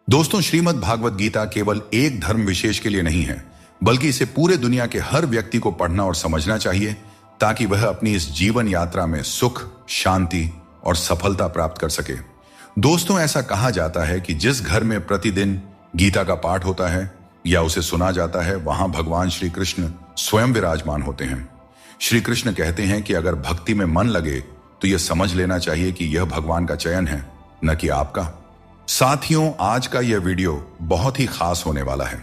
दोस्तों, श्रीमद् भागवत गीता केवल एक धर्म विशेष के लिए नहीं है, बल्कि इसे पूरे दुनिया के हर व्यक्ति को पढ़ना और समझना चाहिए ताकि वह अपनी इस जीवन यात्रा में सुख, शांति और सफलता प्राप्त कर सके। दोस्तों, ऐसा कहा जाता है कि जिस घर में प्रतिदिन गीता का पाठ होता है या उसे सुना जाता है, वहां भगवान श्री कृष्ण स्वयं विराजमान होते हैं। श्री कृष्ण कहते हैं कि अगर भक्ति में मन लगे तो यह समझ लेना चाहिए कि यह भगवान का चयन है, न कि आपका। साथियों, आज का यह वीडियो बहुत ही खास होने वाला है,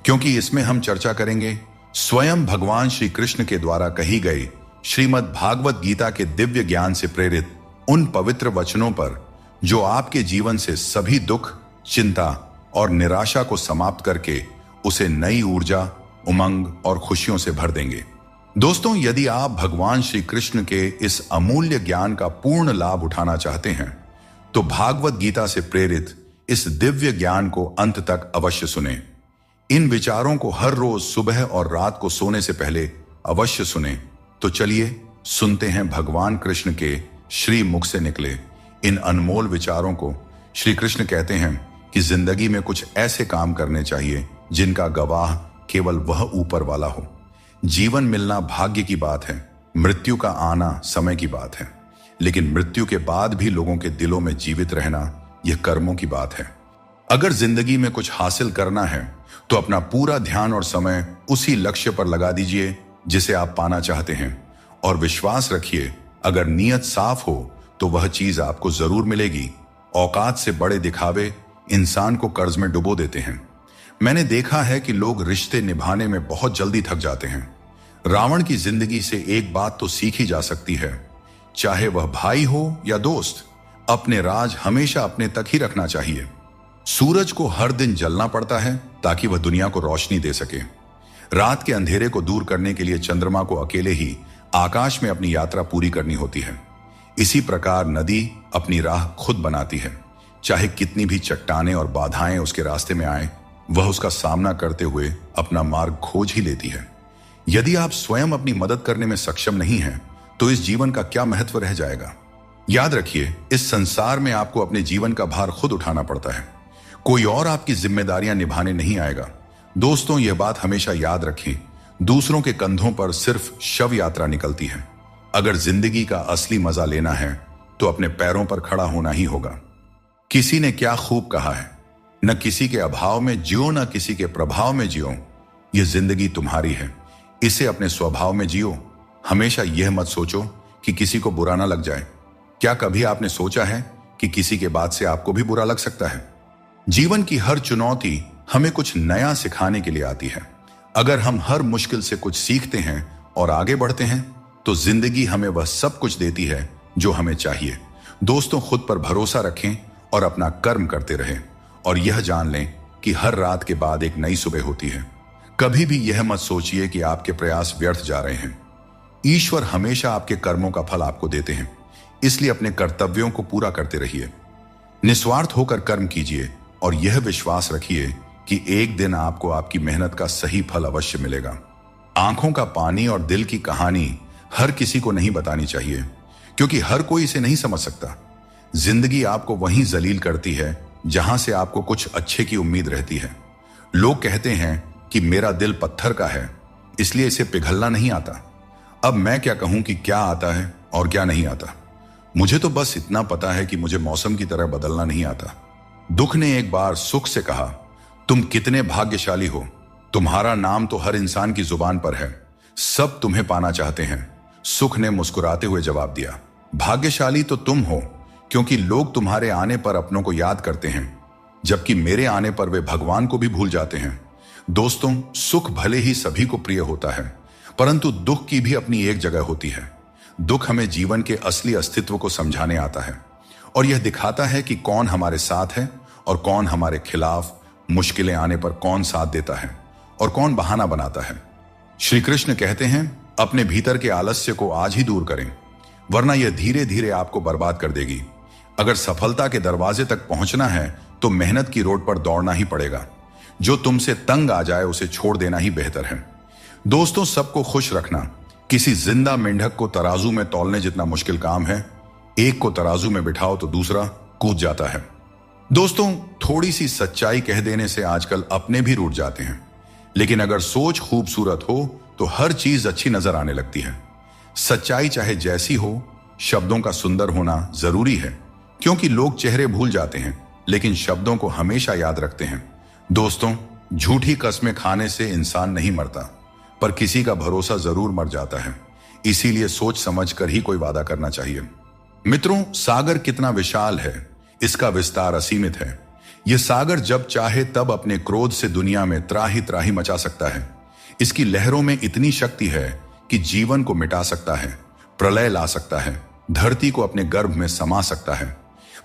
क्योंकि इसमें हम चर्चा करेंगे स्वयं भगवान श्री कृष्ण के द्वारा कही गई श्रीमद् भागवत गीता के दिव्य ज्ञान से प्रेरित उन पवित्र वचनों पर जो आपके जीवन से सभी दुख, चिंता और निराशा को समाप्त करके उसे नई ऊर्जा, उमंग और खुशियों से भर देंगे। दोस्तों, यदि आप भगवान श्री कृष्ण के इस अमूल्य ज्ञान का पूर्ण लाभ उठाना चाहते हैं तो भागवत गीता से प्रेरित इस दिव्य ज्ञान को अंत तक अवश्य सुनें। इन विचारों को हर रोज सुबह और रात को सोने से पहले अवश्य सुनें। तो चलिए सुनते हैं भगवान कृष्ण के श्री मुख से निकले इन अनमोल विचारों को। श्री कृष्ण कहते हैं कि जिंदगी में कुछ ऐसे काम करने चाहिए जिनका गवाह केवल वह ऊपर वाला हो। जीवन मिलना भाग्य की बात है, मृत्यु का आना समय की बात है, लेकिन मृत्यु के बाद भी लोगों के दिलों में जीवित रहना यह कर्मों की बात है। अगर जिंदगी में कुछ हासिल करना है तो अपना पूरा ध्यान और समय उसी लक्ष्य पर लगा दीजिए जिसे आप पाना चाहते हैं, और विश्वास रखिए, अगर नीयत साफ हो तो वह चीज आपको जरूर मिलेगी। औकात से बड़े दिखावे इंसान को कर्ज में डुबो देते हैं। मैंने देखा है कि लोग रिश्ते निभाने में बहुत जल्दी थक जाते हैं। रावण की जिंदगी से एक बात तो सीखी जा सकती है, चाहे वह भाई हो या दोस्त, अपने राज हमेशा अपने तक ही रखना चाहिए। सूरज को हर दिन जलना पड़ता है ताकि वह दुनिया को रोशनी दे सके। रात के अंधेरे को दूर करने के लिए चंद्रमा को अकेले ही आकाश में अपनी यात्रा पूरी करनी होती है। इसी प्रकार नदी अपनी राह खुद बनाती है। चाहे कितनी भी चट्टानें और बाधाएं उसके रास्ते में आए, वह उसका सामना करते हुए अपना मार्ग खोज ही लेती है। यदि आप स्वयं अपनी मदद करने में सक्षम नहीं हैं, तो इस जीवन का क्या महत्व रह जाएगा। याद रखिए, इस संसार में आपको अपने जीवन का भार खुद उठाना पड़ता है, कोई और आपकी जिम्मेदारियां निभाने नहीं आएगा। दोस्तों, यह बात हमेशा याद रखें, दूसरों के कंधों पर सिर्फ शव यात्रा निकलती है। अगर जिंदगी का असली मजा लेना है तो अपने पैरों पर खड़ा होना ही होगा। किसी ने क्या खूब कहा है, न किसी के अभाव में जियो, न किसी के प्रभाव में जियो। यह जिंदगी तुम्हारी है, इसे अपने स्वभाव में जियो। हमेशा यह मत सोचो कि किसी को बुरा ना लग जाए। क्या कभी आपने सोचा है कि किसी के बात से आपको भी बुरा लग सकता है? जीवन की हर चुनौती हमें कुछ नया सिखाने के लिए आती है। अगर हम हर मुश्किल से कुछ सीखते हैं और आगे बढ़ते हैं तो जिंदगी हमें वह सब कुछ देती है जो हमें चाहिए। दोस्तों, खुद पर भरोसा रखें और अपना कर्म करते रहें, और यह जान लें कि हर रात के बाद एक नई सुबह होती है। कभी भी यह मत सोचिए कि आपके प्रयास व्यर्थ जा रहे हैं। ईश्वर हमेशा आपके कर्मों का फल आपको देते हैं, इसलिए अपने कर्तव्यों को पूरा करते रहिए। निस्वार्थ होकर कर्म कीजिए और यह विश्वास रखिए कि एक दिन आपको आपकी मेहनत का सही फल अवश्य मिलेगा। आंखों का पानी और दिल की कहानी हर किसी को नहीं बतानी चाहिए, क्योंकि हर कोई इसे नहीं समझ सकता। जिंदगी आपको वहीं जलील करती है जहां से आपको कुछ अच्छे की उम्मीद रहती है। लोग कहते हैं कि मेरा दिल पत्थर का है, इसलिए इसे पिघलना नहीं आता। अब मैं क्या कहूं कि क्या आता है और क्या नहीं आता। मुझे तो बस इतना पता है कि मुझे मौसम की तरह बदलना नहीं आता। दुख ने एक बार सुख से कहा, तुम कितने भाग्यशाली हो, तुम्हारा नाम तो हर इंसान की जुबान पर है, सब तुम्हें पाना चाहते हैं। सुख ने मुस्कुराते हुए जवाब दिया, भाग्यशाली तो तुम हो, क्योंकि लोग तुम्हारे आने पर अपनों को याद करते हैं, जबकि मेरे आने पर वे भगवान को भी भूल जाते हैं। दोस्तों, सुख भले ही सभी को प्रिय होता है, परंतु दुख की भी अपनी एक जगह होती है। दुख हमें जीवन के असली अस्तित्व को समझाने आता है, और यह दिखाता है कि कौन हमारे साथ है और कौन हमारे खिलाफ। मुश्किलें आने पर कौन साथ देता है और कौन बहाना बनाता है। श्री कृष्ण कहते हैं, अपने भीतर के आलस्य को आज ही दूर करें, वरना यह धीरे धीरे आपको बर्बाद कर देगी। अगर सफलता के दरवाजे तक पहुंचना है तो मेहनत की रोड पर दौड़ना ही पड़ेगा। जो तुमसे तंग आ जाए उसे छोड़ देना ही बेहतर है। दोस्तों, सबको खुश रखना किसी जिंदा मेंढक को तराजू में तौलने जितना मुश्किल काम है। एक को तराजू में बिठाओ तो दूसरा कूद जाता है। दोस्तों, थोड़ी सी सच्चाई कह देने से आजकल अपने भी रूठ जाते हैं, लेकिन अगर सोच खूबसूरत हो तो हर चीज अच्छी नजर आने लगती है। सच्चाई चाहे जैसी हो, शब्दों का सुंदर होना जरूरी है, क्योंकि लोग चेहरे भूल जाते हैं लेकिन शब्दों को हमेशा याद रखते हैं। दोस्तों, झूठी कस्में खाने से इंसान नहीं मरता, पर किसी का भरोसा जरूर मर जाता है। इसीलिए सोच समझ कर ही कोई वादा करना चाहिए। मित्रों, सागर कितना विशाल है, इसका विस्तार असीमित है। यह सागर जब चाहे तब अपने क्रोध से दुनिया में त्राही त्राही मचा सकता है। इसकी लहरों में इतनी शक्ति है कि जीवन को मिटा सकता है, प्रलय ला सकता है, धरती को अपने गर्भ में समा सकता है।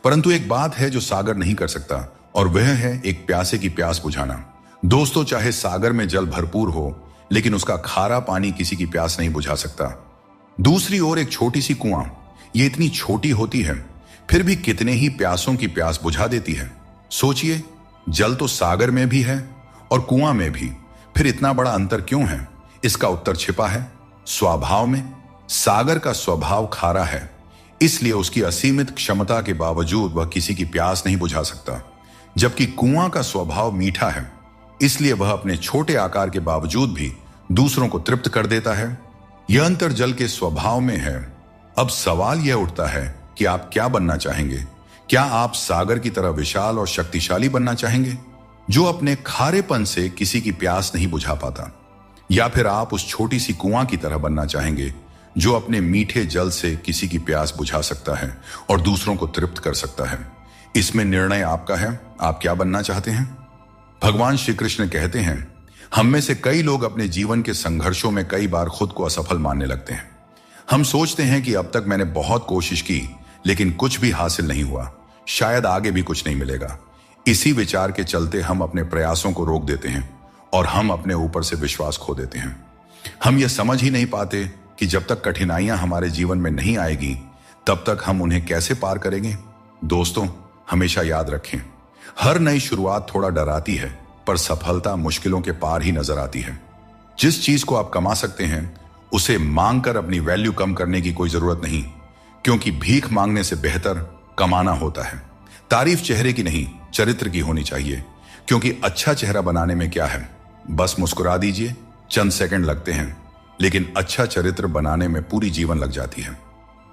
परंतु एक बात है जो सागर नहीं कर सकता, और वह है एक प्यासे की प्यास बुझाना। दोस्तों, चाहे सागर में जल भरपूर हो, लेकिन उसका खारा पानी किसी की प्यास नहीं बुझा सकता। दूसरी ओर एक छोटी सी कुआं, ये इतनी छोटी होती है, फिर भी कितने ही प्यासों की प्यास बुझा देती है। सोचिए, जल तो सागर में भी है और कुआं में भी, फिर इतना बड़ा अंतर क्यों है? इसका उत्तर छिपा है स्वभाव में। सागर का स्वभाव खारा है, इसलिए उसकी असीमित क्षमता के बावजूद वह किसी की प्यास नहीं बुझा सकता। जबकि कुआं का स्वभाव मीठा है, इसलिए वह अपने छोटे आकार के बावजूद भी दूसरों को तृप्त कर देता है। यह अंतर जल के स्वभाव में है। अब सवाल यह उठता है कि आप क्या बनना चाहेंगे? क्या आप सागर की तरह विशाल और शक्तिशाली बनना चाहेंगे, जो अपने खारेपन से किसी की प्यास नहीं बुझा पाता? या फिर आप उस छोटी सी कुआं की तरह बनना चाहेंगे, जो अपने मीठे जल से किसी की प्यास बुझा सकता है और दूसरों को तृप्त कर सकता है? इसमें निर्णय आपका है। आप क्या बनना चाहते हैं? भगवान श्री कृष्ण कहते हैं, हम में से कई लोग अपने जीवन के संघर्षों में कई बार खुद को असफल मानने लगते हैं। हम सोचते हैं कि अब तक मैंने बहुत कोशिश की, लेकिन कुछ भी हासिल नहीं हुआ, शायद आगे भी कुछ नहीं मिलेगा। इसी विचार के चलते हम अपने प्रयासों को रोक देते हैं और हम अपने ऊपर से विश्वास खो देते हैं। हम यह समझ ही नहीं पाते कि जब तक कठिनाइयां हमारे जीवन में नहीं आएगी, तब तक हम उन्हें कैसे पार करेंगे। दोस्तों, हमेशा याद रखें, हर नई शुरुआत थोड़ा डराती है, पर सफलता मुश्किलों के पार ही नजर आती है। जिस चीज को आप कमा सकते हैं, उसे मांगकर अपनी वैल्यू कम करने की कोई जरूरत नहीं, क्योंकि भीख मांगने से बेहतर कमाना होता है। तारीफ चेहरे की नहीं, चरित्र की होनी चाहिए, क्योंकि अच्छा चेहरा बनाने में क्या है, बस मुस्कुरा दीजिए, चंद सेकंड लगते हैं, लेकिन अच्छा चरित्र बनाने में पूरी जीवन लग जाती है।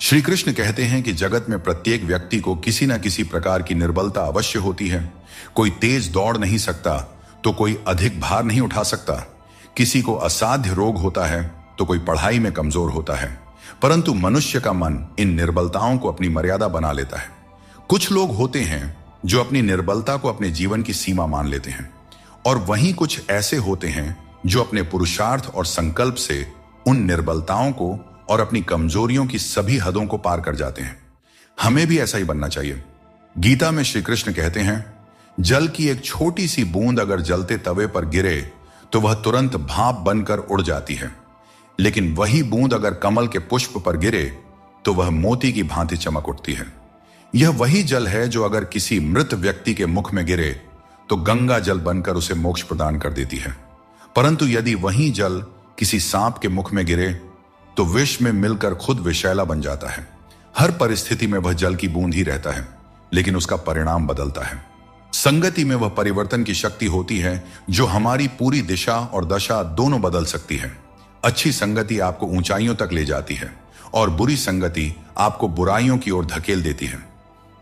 श्री कृष्ण कहते हैं कि जगत में प्रत्येक व्यक्ति को किसी न किसी प्रकार की निर्बलता अवश्य होती है। कोई तेज दौड़ नहीं सकता तो कोई अधिक भार नहीं उठा सकता। किसी को असाध्य रोग होता है तो कोई पढ़ाई में कमजोर होता है। परंतु मनुष्य का मन इन निर्बलताओं को अपनी मर्यादा बना लेता है। कुछ लोग होते हैं जो अपनी निर्बलता को अपने जीवन की सीमा मान लेते हैं, और वहीं कुछ ऐसे होते हैं जो अपने पुरुषार्थ और संकल्प से उन निर्बलताओं को और अपनी कमजोरियों की सभी हदों को पार कर जाते हैं। हमें भी ऐसा ही बनना चाहिए। गीता में श्री कृष्ण कहते हैं, जल की एक छोटी सी बूंद अगर जलते तवे पर गिरे तो वह तुरंत भाप बनकर उड़ जाती है, लेकिन वही बूंद अगर कमल के पुष्प पर गिरे तो वह मोती की भांति चमक उठती है। यह वही जल है जो अगर किसी मृत व्यक्ति के मुख में गिरे तो गंगा जल बनकर उसे मोक्ष प्रदान कर देती है। परंतु यदि वही जल किसी सांप के मुख में गिरे तो विष में मिलकर खुद विषैला बन जाता है। हर परिस्थिति में वह जल की बूंद ही रहता है, लेकिन उसका परिणाम बदलता है। संगति में वह परिवर्तन की शक्ति होती है जो हमारी पूरी दिशा और दशा दोनों बदल सकती है। अच्छी संगति आपको ऊंचाइयों तक ले जाती है और बुरी संगति आपको बुराइयों की ओर धकेल देती है।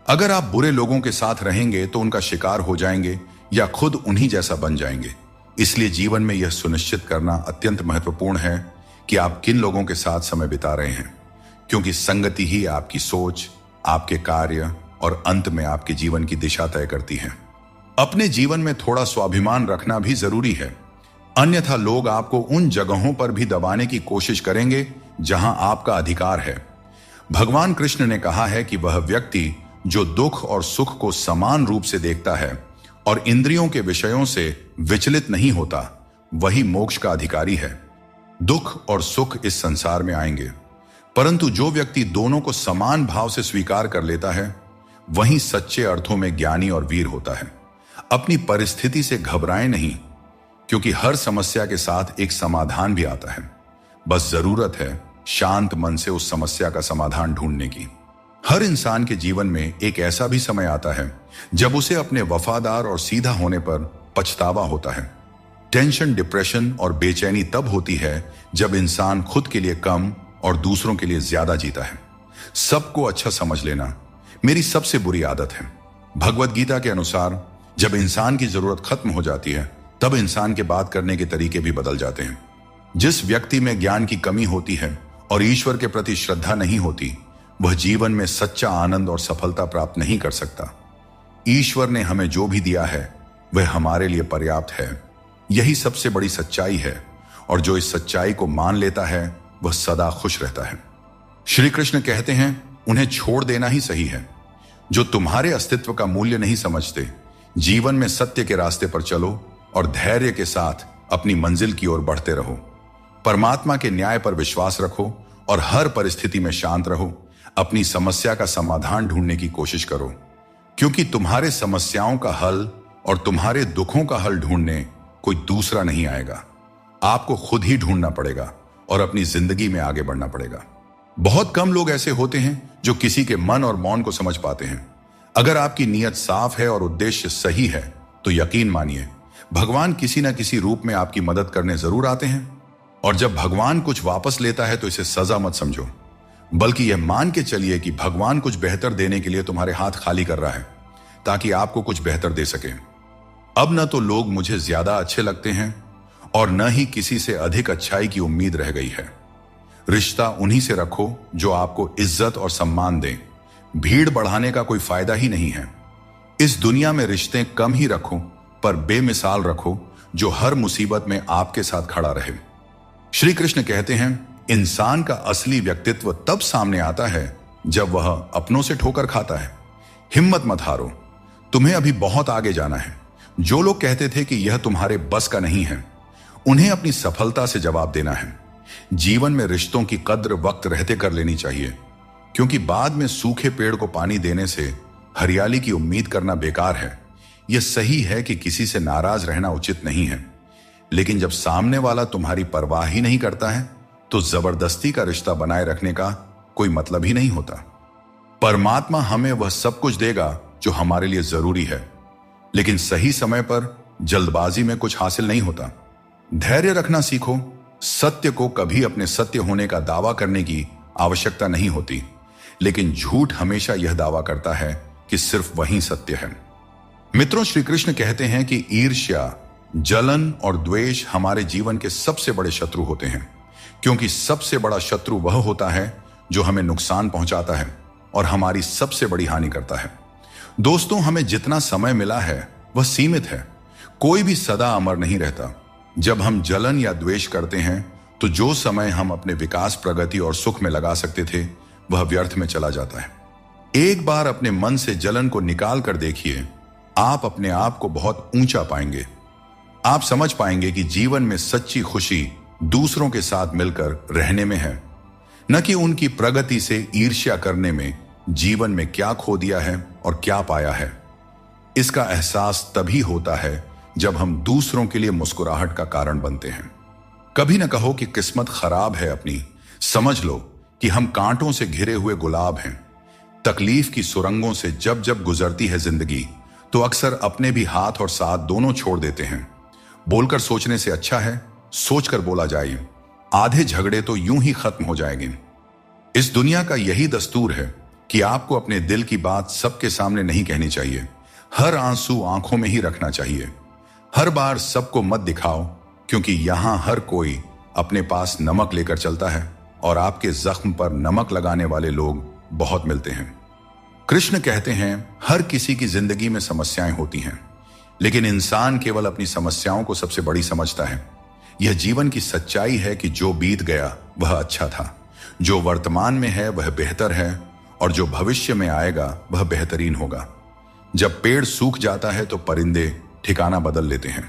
अगर आप बुरे लोगों के साथ रहेंगे तो उनका शिकार हो जाएंगे या खुद उन्हीं जैसा बन जाएंगे। इसलिए जीवन में यह सुनिश्चित करना अत्यंत महत्वपूर्ण है कि आप किन लोगों के साथ समय बिता रहे हैं, क्योंकि संगति ही आपकी सोच, आपके कार्य और अंत में आपके जीवन की दिशा तय करती है। अपने जीवन में थोड़ा स्वाभिमान रखना भी जरूरी है, अन्यथा लोग आपको उन जगहों पर भी दबाने की कोशिश करेंगे जहां आपका अधिकार है। भगवान कृष्ण ने कहा है कि वह व्यक्ति जो दुख और सुख को समान रूप से देखता है और इंद्रियों के विषयों से विचलित नहीं होता, वही मोक्ष का अधिकारी है। दुख और सुख इस संसार में आएंगे, परंतु जो व्यक्ति दोनों को समान भाव से स्वीकार कर लेता है, वही सच्चे अर्थों में ज्ञानी और वीर होता है। अपनी परिस्थिति से घबराएं नहीं, क्योंकि हर समस्या के साथ एक समाधान भी आता है। बस जरूरत है शांत मन से उस समस्या का समाधान ढूंढने की। हर इंसान के जीवन में एक ऐसा भी समय आता है जब उसे अपने वफादार और सीधा होने पर पछतावा होता है। टेंशन, डिप्रेशन और बेचैनी तब होती है जब इंसान खुद के लिए कम और दूसरों के लिए ज्यादा जीता है। सबको अच्छा समझ लेना मेरी सबसे बुरी आदत है। भगवत गीता के अनुसार जब इंसान की जरूरत खत्म हो जाती है तब इंसान के बात करने के तरीके भी बदल जाते हैं। जिस व्यक्ति में ज्ञान की कमी होती है और ईश्वर के प्रति श्रद्धा नहीं होती, वह जीवन में सच्चा आनंद और सफलता प्राप्त नहीं कर सकता। ईश्वर ने हमें जो भी दिया है वह हमारे लिए पर्याप्त है। यही सबसे बड़ी सच्चाई है और जो इस सच्चाई को मान लेता है वह सदा खुश रहता है। श्री कृष्ण कहते हैं, उन्हें छोड़ देना ही सही है। जो तुम्हारे अस्तित्व का मूल्य नहीं समझते, जीवन में सत्य के रास्ते पर चलो और धैर्य के साथ अपनी मंजिल की ओर बढ़ते रहो। परमात्मा के न्याय पर विश्वास रखो और हर परिस्थिति में शांत रहो। अपनी समस्या का समाधान ढूंढने की कोशिश करो, क्योंकि तुम्हारे समस्याओं का हल और तुम्हारे दुखों का हल ढूंढने कोई दूसरा नहीं आएगा। आपको खुद ही ढूंढना पड़ेगा और अपनी जिंदगी में आगे बढ़ना पड़ेगा। बहुत कम लोग ऐसे होते हैं जो किसी के मन और मौन को समझ पाते हैं। अगर आपकी नीयत साफ है और उद्देश्य सही है तो यकीन मानिए भगवान किसी न किसी रूप में आपकी मदद करने जरूर आते हैं। और जब भगवान कुछ वापस लेता है तो इसे सजा मत समझो, बल्कि यह मान के चलिए कि भगवान कुछ बेहतर देने के लिए तुम्हारे हाथ खाली कर रहा है ताकि आपको कुछ बेहतर दे सके। अब न तो लोग मुझे ज्यादा अच्छे लगते हैं और न ही किसी से अधिक अच्छाई की उम्मीद रह गई है। रिश्ता उन्हीं से रखो जो आपको इज्जत और सम्मान दें। भीड़ बढ़ाने का कोई फायदा ही नहीं है। इस दुनिया में रिश्ते कम ही रखो पर बेमिसाल रखो, जो हर मुसीबत में आपके साथ खड़ा रहे। श्री कृष्ण कहते हैं, इंसान का असली व्यक्तित्व तब सामने आता है जब वह अपनों से ठोकर खाता है। हिम्मत मत हारो, तुम्हें अभी बहुत आगे जाना है। जो लोग कहते थे कि यह तुम्हारे बस का नहीं है, उन्हें अपनी सफलता से जवाब देना है। जीवन में रिश्तों की कद्र वक्त रहते कर लेनी चाहिए, क्योंकि बाद में सूखे पेड़ को पानी देने से हरियाली की उम्मीद करना बेकार है। यह सही है कि किसी से नाराज रहना उचित नहीं है, लेकिन जब सामने वाला तुम्हारी परवाह ही नहीं करता है तो जबरदस्ती का रिश्ता बनाए रखने का कोई मतलब ही नहीं होता। परमात्मा हमें वह सब कुछ देगा जो हमारे लिए जरूरी है, लेकिन सही समय पर जल्दबाजी में कुछ हासिल नहीं होता। धैर्य रखना सीखो। सत्य को कभी अपने सत्य होने का दावा करने की आवश्यकता नहीं होती, लेकिन झूठ हमेशा यह दावा करता है कि सिर्फ वही सत्य है। मित्रों, श्री कृष्ण कहते हैं कि ईर्ष्या, जलन और द्वेष हमारे जीवन के सबसे बड़े शत्रु होते हैं, क्योंकि सबसे बड़ा शत्रु वह होता है जो हमें नुकसान पहुंचाता है और हमारी सबसे बड़ी हानि करता है। दोस्तों, हमें जितना समय मिला है वह सीमित है। कोई भी सदा अमर नहीं रहता। जब हम जलन या द्वेष करते हैं तो जो समय हम अपने विकास, प्रगति और सुख में लगा सकते थे वह व्यर्थ में चला जाता है। एक बार अपने मन से जलन को निकाल कर देखिए, आप अपने आप को बहुत ऊंचा पाएंगे। आप समझ पाएंगे कि जीवन में सच्ची खुशी दूसरों के साथ मिलकर रहने में है, न कि उनकी प्रगति से ईर्ष्या करने में। जीवन में क्या खो दिया है और क्या पाया है, इसका एहसास तभी होता है जब हम दूसरों के लिए मुस्कुराहट का कारण बनते हैं। कभी न कहो कि किस्मत खराब है अपनी, समझ लो कि हम कांटों से घिरे हुए गुलाब हैं। तकलीफ की सुरंगों से जब जब गुजरती है जिंदगी तो अक्सर अपने भी हाथ और साथ दोनों छोड़ देते हैं। बोलकर सोचने से अच्छा है सोचकर बोला जाए। आधे झगड़े तो यूं ही खत्म हो जाएंगे। इस दुनिया का यही दस्तूर है कि आपको अपने दिल की बात सबके सामने नहीं कहनी चाहिए। हर आंसू आंखों में ही रखना चाहिए। हर बार सबको मत दिखाओ, क्योंकि यहां हर कोई अपने पास नमक लेकर चलता है और आपके जख्म पर नमक लगाने वाले लोग बहुत मिलते हैं। कृष्ण कहते हैं, हर किसी की जिंदगी में समस्याएं होती हैं, लेकिन इंसान केवल अपनी समस्याओं को सबसे बड़ी समझता है। यह जीवन की सच्चाई है कि जो बीत गया वह अच्छा था, जो वर्तमान में है वह बेहतर है और जो भविष्य में आएगा वह बेहतरीन होगा। जब पेड़ सूख जाता है तो परिंदे ठिकाना बदल लेते हैं।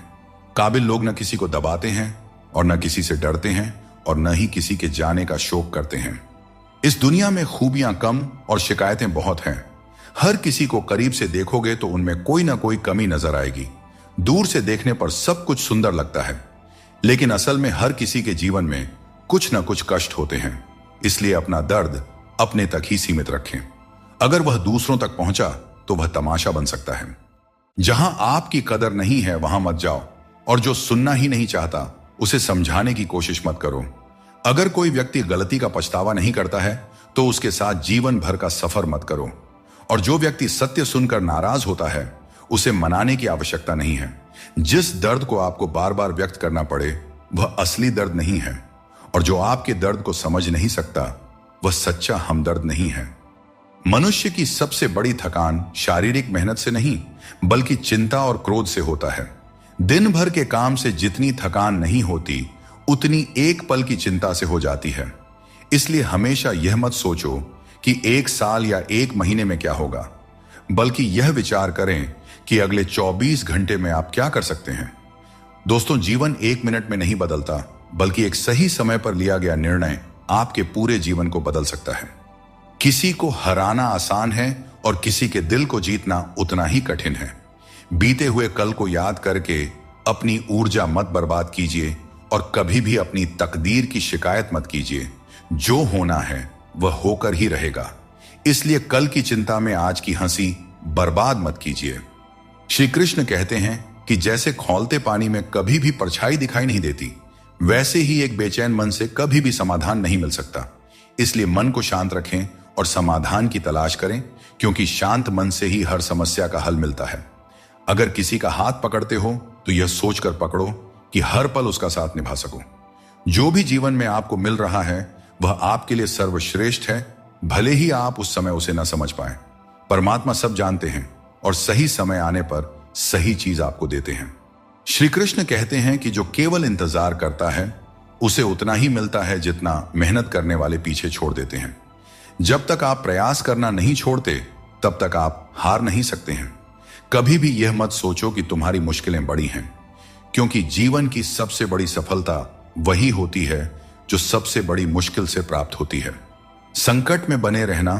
काबिल लोग न किसी को दबाते हैं और न किसी से डरते हैं और न ही किसी के जाने का शोक करते हैं। इस दुनिया में खूबियां कम और शिकायतें बहुत हैं। हर किसी को करीब से देखोगे तो उनमें कोई ना कोई कमी नजर आएगी। दूर से देखने पर सब कुछ सुंदर लगता है, लेकिन असल में हर किसी के जीवन में कुछ ना कुछ कष्ट होते हैं। इसलिए अपना दर्द अपने तक ही सीमित रखें। अगर वह दूसरों तक पहुंचा तो वह तमाशा बन सकता है। जहां आपकी कदर नहीं है वहां मत जाओ, और जो सुनना ही नहीं चाहता उसे समझाने की कोशिश मत करो। अगर कोई व्यक्ति गलती का पछतावा नहीं करता है तो उसके साथ जीवन भर का सफर मत करो, और जो व्यक्ति सत्य सुनकर नाराज होता है उसे मनाने की आवश्यकता नहीं है। जिस दर्द को आपको बार बार व्यक्त करना पड़े वह असली दर्द नहीं है, और जो आपके दर्द को समझ नहीं सकता वह सच्चा हमदर्द नहीं है। मनुष्य की सबसे बड़ी थकान शारीरिक मेहनत से नहीं बल्कि चिंता और क्रोध से होता है। दिन भर के काम से जितनी थकान नहीं होती उतनी एक पल की चिंता से हो जाती है। इसलिए हमेशा यह मत सोचो कि 1 साल या 1 महीने में क्या होगा, बल्कि यह विचार करें कि अगले 24 घंटे में आप क्या कर सकते हैं। दोस्तों, जीवन 1 मिनट में नहीं बदलता, बल्कि एक सही समय पर लिया गया निर्णय आपके पूरे जीवन को बदल सकता है। किसी को हराना आसान है और किसी के दिल को जीतना उतना ही कठिन है। बीते हुए कल को याद करके अपनी ऊर्जा मत बर्बाद कीजिए और कभी भी अपनी तकदीर की शिकायत मत कीजिए। जो होना है वह होकर ही रहेगा, इसलिए कल की चिंता में आज की हंसी बर्बाद मत कीजिए। श्री कृष्ण कहते हैं कि जैसे खौलते पानी में कभी भी परछाई दिखाई नहीं देती, वैसे ही एक बेचैन मन से कभी भी समाधान नहीं मिल सकता। इसलिए मन को शांत रखें और समाधान की तलाश करें, क्योंकि शांत मन से ही हर समस्या का हल मिलता है। अगर किसी का हाथ पकड़ते हो तो यह सोचकर पकड़ो कि हर पल उसका साथ निभा सको। जो भी जीवन में आपको मिल रहा है वह आपके लिए सर्वश्रेष्ठ है, भले ही आप उस समय उसे न समझ पाए। परमात्मा सब जानते हैं और सही समय आने पर सही चीज आपको देते हैं। श्री कृष्ण कहते हैं कि जो केवल इंतजार करता है उसे उतना ही मिलता है जितना मेहनत करने वाले पीछे छोड़ देते हैं। जब तक आप प्रयास करना नहीं छोड़ते तब तक आप हार नहीं सकते हैं। कभी भी यह मत सोचो कि तुम्हारी मुश्किलें बड़ी हैं, क्योंकि जीवन की सबसे बड़ी सफलता वही होती है जो सबसे बड़ी मुश्किल से प्राप्त होती है। संकट में बने रहना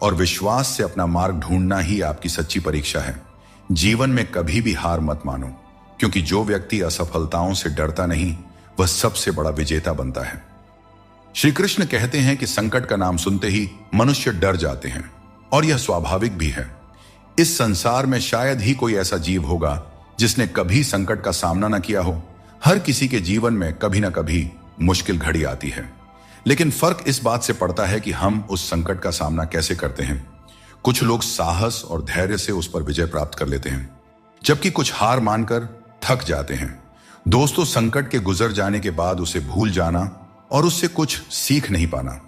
और विश्वास से अपना मार्ग ढूंढना ही आपकी सच्ची परीक्षा है। जीवन में कभी भी हार मत मानो, क्योंकि जो व्यक्ति असफलताओं से डरता नहीं वह सबसे बड़ा विजेता बनता है। श्री कृष्ण कहते हैं कि संकट का नाम सुनते ही मनुष्य डर जाते हैं, और यह स्वाभाविक भी है। इस संसार में शायद ही कोई ऐसा जीव होगा जिसने कभी संकट का सामना न किया हो। हर किसी के जीवन में कभी ना कभी मुश्किल घड़ी आती है, लेकिन फर्क इस बात से पड़ता है कि हम उस संकट का सामना कैसे करते हैं। कुछ लोग साहस और धैर्य से उस पर विजय प्राप्त कर लेते हैं, जबकि कुछ हार मानकर थक जाते हैं। दोस्तों, संकट के गुजर जाने के बाद उसे भूल जाना और उससे कुछ सीख नहीं पाना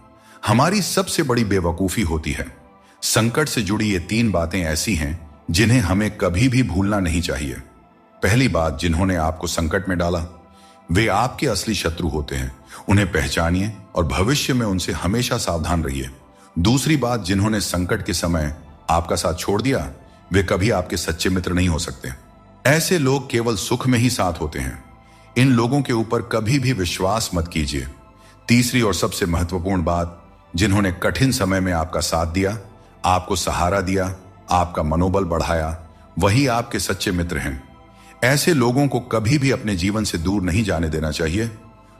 हमारी सबसे बड़ी बेवकूफी होती है। संकट से जुड़ी ये 3 बातें ऐसी हैं जिन्हें हमें कभी भी भूलना नहीं चाहिए। पहली बात, जिन्होंने आपको संकट में डाला वे आपके असली शत्रु होते हैं। उन्हें पहचानिए और भविष्य में उनसे हमेशा सावधान रहिए। दूसरी बात, जिन्होंने संकट के समय आपका साथ छोड़ दिया वे कभी आपके सच्चे मित्र नहीं हो सकते। ऐसे लोग केवल सुख में ही साथ होते हैं। इन लोगों के ऊपर कभी भी विश्वास मत कीजिए। तीसरी और सबसे महत्वपूर्ण बात, जिन्होंने कठिन समय में आपका साथ दिया, आपको सहारा दिया, आपका मनोबल बढ़ाया, वही आपके सच्चे मित्र हैं। ऐसे लोगों को कभी भी अपने जीवन से दूर नहीं जाने देना चाहिए।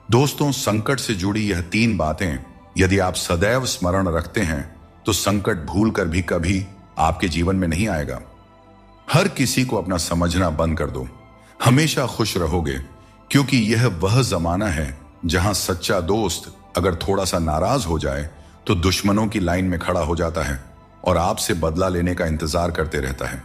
दोस्तों, संकट से जुड़ी यह 3 बातें यदि आप सदैव स्मरण रखते हैं तो संकट भूलकर भी कभी आपके जीवन में नहीं आएगा। हर किसी को अपना समझना बंद कर दो। हमेशा खुश रहोगे, क्योंकि यह वह जमाना है जहां सच्चा दोस्त अगर थोड़ा सा नाराज हो जाए तो दुश्मनों की लाइन में खड़ा हो जाता है और आपसे बदला लेने का इंतजार करते रहता है।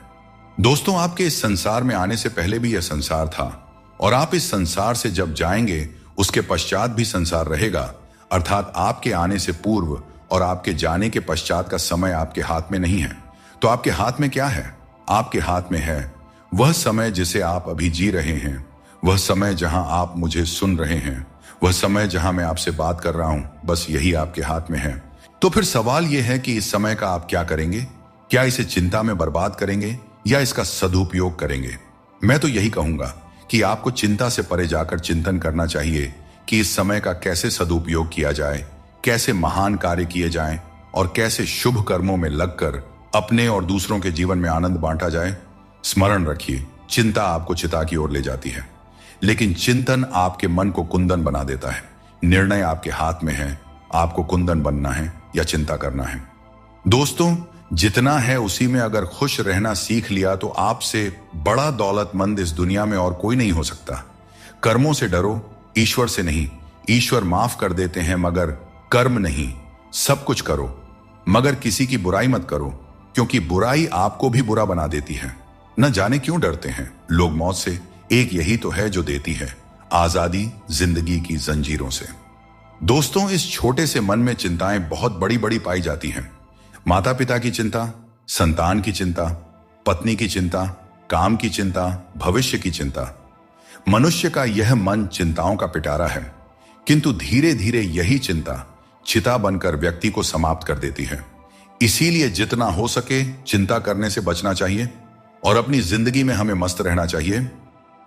दोस्तों, आपके इस संसार में आने से पहले भी यह संसार था, और आप इस संसार से जब जाएंगे उसके पश्चात भी संसार रहेगा। अर्थात आपके आने से पूर्व और आपके जाने के पश्चात का समय आपके हाथ में नहीं है। तो आपके हाथ में क्या है? आपके हाथ में है वह समय जिसे आप अभी जी रहे हैं, वह समय जहां आप मुझे सुन रहे हैं, वह समय जहां मैं आपसे बात कर रहा हूं। बस यही आपके हाथ में है। तो फिर सवाल यह है कि इस समय का आप क्या करेंगे? क्या इसे चिंता में बर्बाद करेंगे या इसका सदुपयोग करेंगे? मैं तो यही कहूंगा कि आपको चिंता से परे जाकर चिंतन करना चाहिए कि इस समय का कैसे सदुपयोग किया जाए, कैसे महान कार्य किए जाएं और कैसे शुभ कर्मों में लगकर अपने और दूसरों के जीवन में आनंद बांटा जाए। स्मरण रखिए, चिंता आपको चिता की ओर ले जाती है, लेकिन चिंतन आपके मन को कुंदन बना देता है। निर्णय आपके हाथ में है, आपको कुंदन बनना है या चिंता करना है। दोस्तों, जितना है उसी में अगर खुश रहना सीख लिया तो आपसे बड़ा दौलतमंद इस दुनिया में और कोई नहीं हो सकता। कर्मों से डरो, ईश्वर से नहीं। ईश्वर माफ कर देते हैं मगर कर्म नहीं। सब कुछ करो मगर किसी की बुराई मत करो, क्योंकि बुराई आपको भी बुरा बना देती है। न जाने क्यों डरते हैं लोग मौत से, एक यही तो है जो देती है आजादी जिंदगी की जंजीरों से। दोस्तों, इस छोटे से मन में चिंताएं बहुत बड़ी बड़ी पाई जाती हैं। माता पिता की चिंता, संतान की चिंता, पत्नी की चिंता, काम की चिंता, भविष्य की चिंता। मनुष्य का यह मन चिंताओं का पिटारा है, किंतु धीरे धीरे यही चिंता चिता बनकर व्यक्ति को समाप्त कर देती है। इसीलिए जितना हो सके चिंता करने से बचना चाहिए और अपनी जिंदगी में हमें मस्त रहना चाहिए।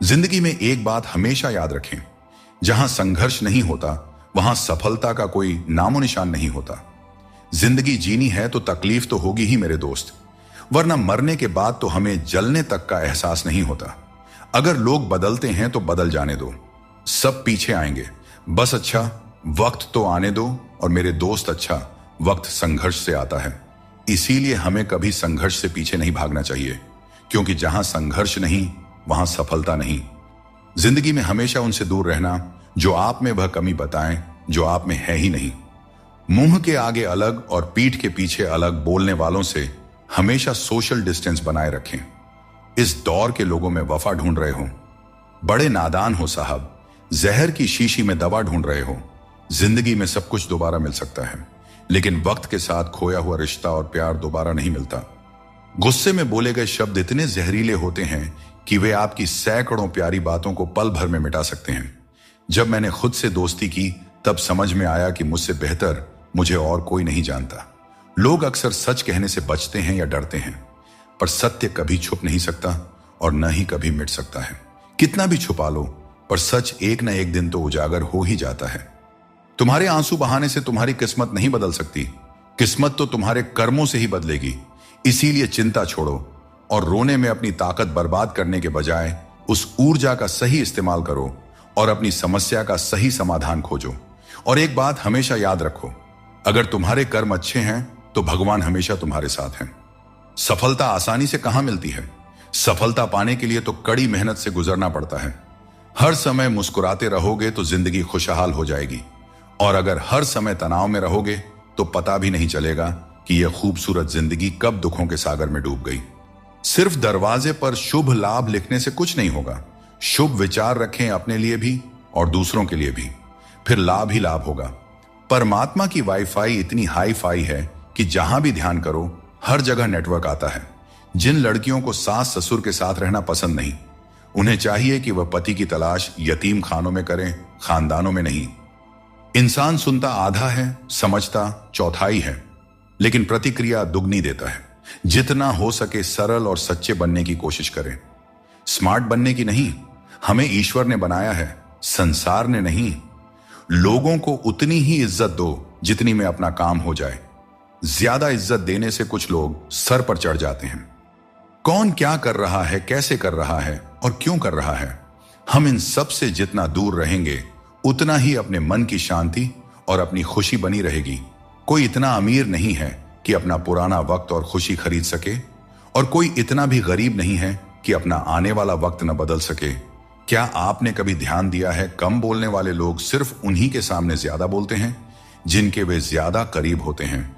जिंदगी में एक बात हमेशा याद रखें, जहां संघर्ष नहीं होता वहां सफलता का कोई नामो निशान नहीं होता। जिंदगी जीनी है तो तकलीफ तो होगी ही मेरे दोस्त, वरना मरने के बाद तो हमें जलने तक का एहसास नहीं होता। अगर लोग बदलते हैं तो बदल जाने दो, सब पीछे आएंगे। बस अच्छा वक्त तो आने दो। और मेरे दोस्त, अच्छा वक्त संघर्ष से आता है, इसीलिए हमें कभी संघर्ष से पीछे नहीं भागना चाहिए, क्योंकि जहां संघर्ष नहीं वहां सफलता नहीं। जिंदगी में हमेशा उनसे दूर रहना जो आप में वह कमी बताएं जो आप में है ही नहीं। मुंह के आगे अलग और पीठ के पीछे अलग बोलने वालों से हमेशा सोशल डिस्टेंस बनाए रखें। इस दौर के लोगों में वफा ढूंढ रहे हो, बड़े नादान हो साहब। जहर की शीशी में दवा ढूंढ रहे हो। जिंदगी में सब कुछ दोबारा मिल सकता है, लेकिन वक्त के साथ खोया हुआ रिश्ता और प्यार दोबारा नहीं मिलता। गुस्से में बोले गए शब्द इतने जहरीले होते हैं कि वे आपकी सैकड़ों प्यारी बातों को पल भर में मिटा सकते हैं। जब मैंने खुद से दोस्ती की तब समझ में आया कि मुझसे बेहतर मुझे और कोई नहीं जानता। लोग अक्सर सच कहने से बचते हैं या डरते हैं, पर सत्य कभी छुप नहीं सकता और न ही कभी मिट सकता है। कितना भी छुपा लो, पर सच एक न एक दिन तो उजागर हो ही जाता है। तुम्हारे आंसू बहाने से तुम्हारी किस्मत नहीं बदल सकती, किस्मत तो तुम्हारे कर्मों से ही बदलेगी। इसीलिए चिंता छोड़ो और रोने में अपनी ताकत बर्बाद करने के बजाय उस ऊर्जा का सही इस्तेमाल करो और अपनी समस्या का सही समाधान खोजो। और एक बात हमेशा याद रखो, अगर तुम्हारे कर्म अच्छे हैं तो भगवान हमेशा तुम्हारे साथ हैं। सफलता आसानी से कहां मिलती है? सफलता पाने के लिए तो कड़ी मेहनत से गुजरना पड़ता है। हर समय मुस्कुराते रहोगे तो जिंदगी खुशहाल हो जाएगी, और अगर हर समय तनाव में रहोगे तो पता भी नहीं चलेगा कि यह खूबसूरत जिंदगी कब दुखों के सागर में डूब गई। सिर्फ दरवाजे पर शुभ लाभ लिखने से कुछ नहीं होगा। शुभ विचार रखें अपने लिए भी और दूसरों के लिए भी, फिर लाभ ही लाभ होगा। परमात्मा की वाईफाई इतनी हाई फाई है कि जहां भी ध्यान करो हर जगह नेटवर्क आता है। जिन लड़कियों को सास ससुर के साथ रहना पसंद नहीं, उन्हें चाहिए कि वह पति की तलाश यतीम खानों में करें, खानदानों में नहीं। इंसान सुनता आधा है, समझता चौथाई है, लेकिन प्रतिक्रिया दुगनी देता है। जितना हो सके सरल और सच्चे बनने की कोशिश करें। स्मार्ट बनने की नहीं, हमें ईश्वर ने बनाया है, संसार ने नहीं। लोगों को उतनी ही इज्जत दो जितनी में अपना काम हो जाए। ज्यादा इज्जत देने से कुछ लोग सर पर चढ़ जाते हैं। कौन क्या कर रहा है, कैसे कर रहा है और क्यों कर रहा है, हम इन सब से जितना दूर रहेंगे उतना ही अपने मन की शांति और अपनी खुशी बनी रहेगी। कोई इतना अमीर नहीं है कि अपना पुराना वक्त और खुशी खरीद सके, और कोई इतना भी गरीब नहीं है कि अपना आने वाला वक्त न बदल सके। क्या आपने कभी ध्यान दिया है, कम बोलने वाले लोग सिर्फ उन्हीं के सामने ज्यादा बोलते हैं जिनके वे ज्यादा करीब होते हैं।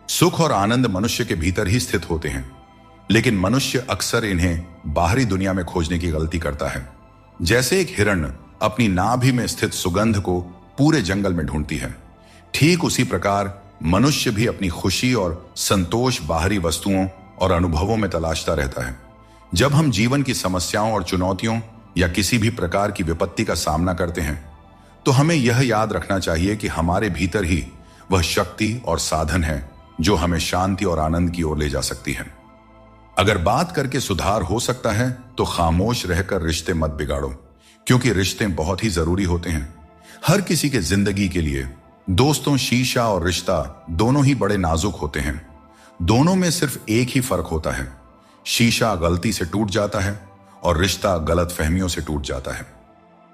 सुख और आनंद मनुष्य के भीतर ही स्थित होते हैं, लेकिन मनुष्य अक्सर इन्हें बाहरी दुनिया में खोजने की गलती करता है। जैसे एक हिरण अपनी नाभि में स्थित सुगंध को पूरे जंगल में ढूंढती है, ठीक उसी प्रकार मनुष्य भी अपनी खुशी और संतोष बाहरी वस्तुओं और अनुभवों में तलाशता रहता है। जब हम जीवन की समस्याओं और चुनौतियों या किसी भी प्रकार की विपत्ति का सामना करते हैं, तो हमें यह याद रखना चाहिए कि हमारे भीतर ही वह शक्ति और साधन है जो हमें शांति और आनंद की ओर ले जा सकती है। अगर बात करके सुधार हो सकता है तो खामोश रहकर रिश्ते मत बिगाड़ो, क्योंकि रिश्ते बहुत ही जरूरी होते हैं। हर किसी के जिंदगी के लिए दोस्तों, शीशा और रिश्ता दोनों ही बड़े नाजुक होते हैं। दोनों में सिर्फ एक ही फर्क होता है, शीशा गलती से टूट जाता है और रिश्ता गलत फहमियों से टूट जाता है।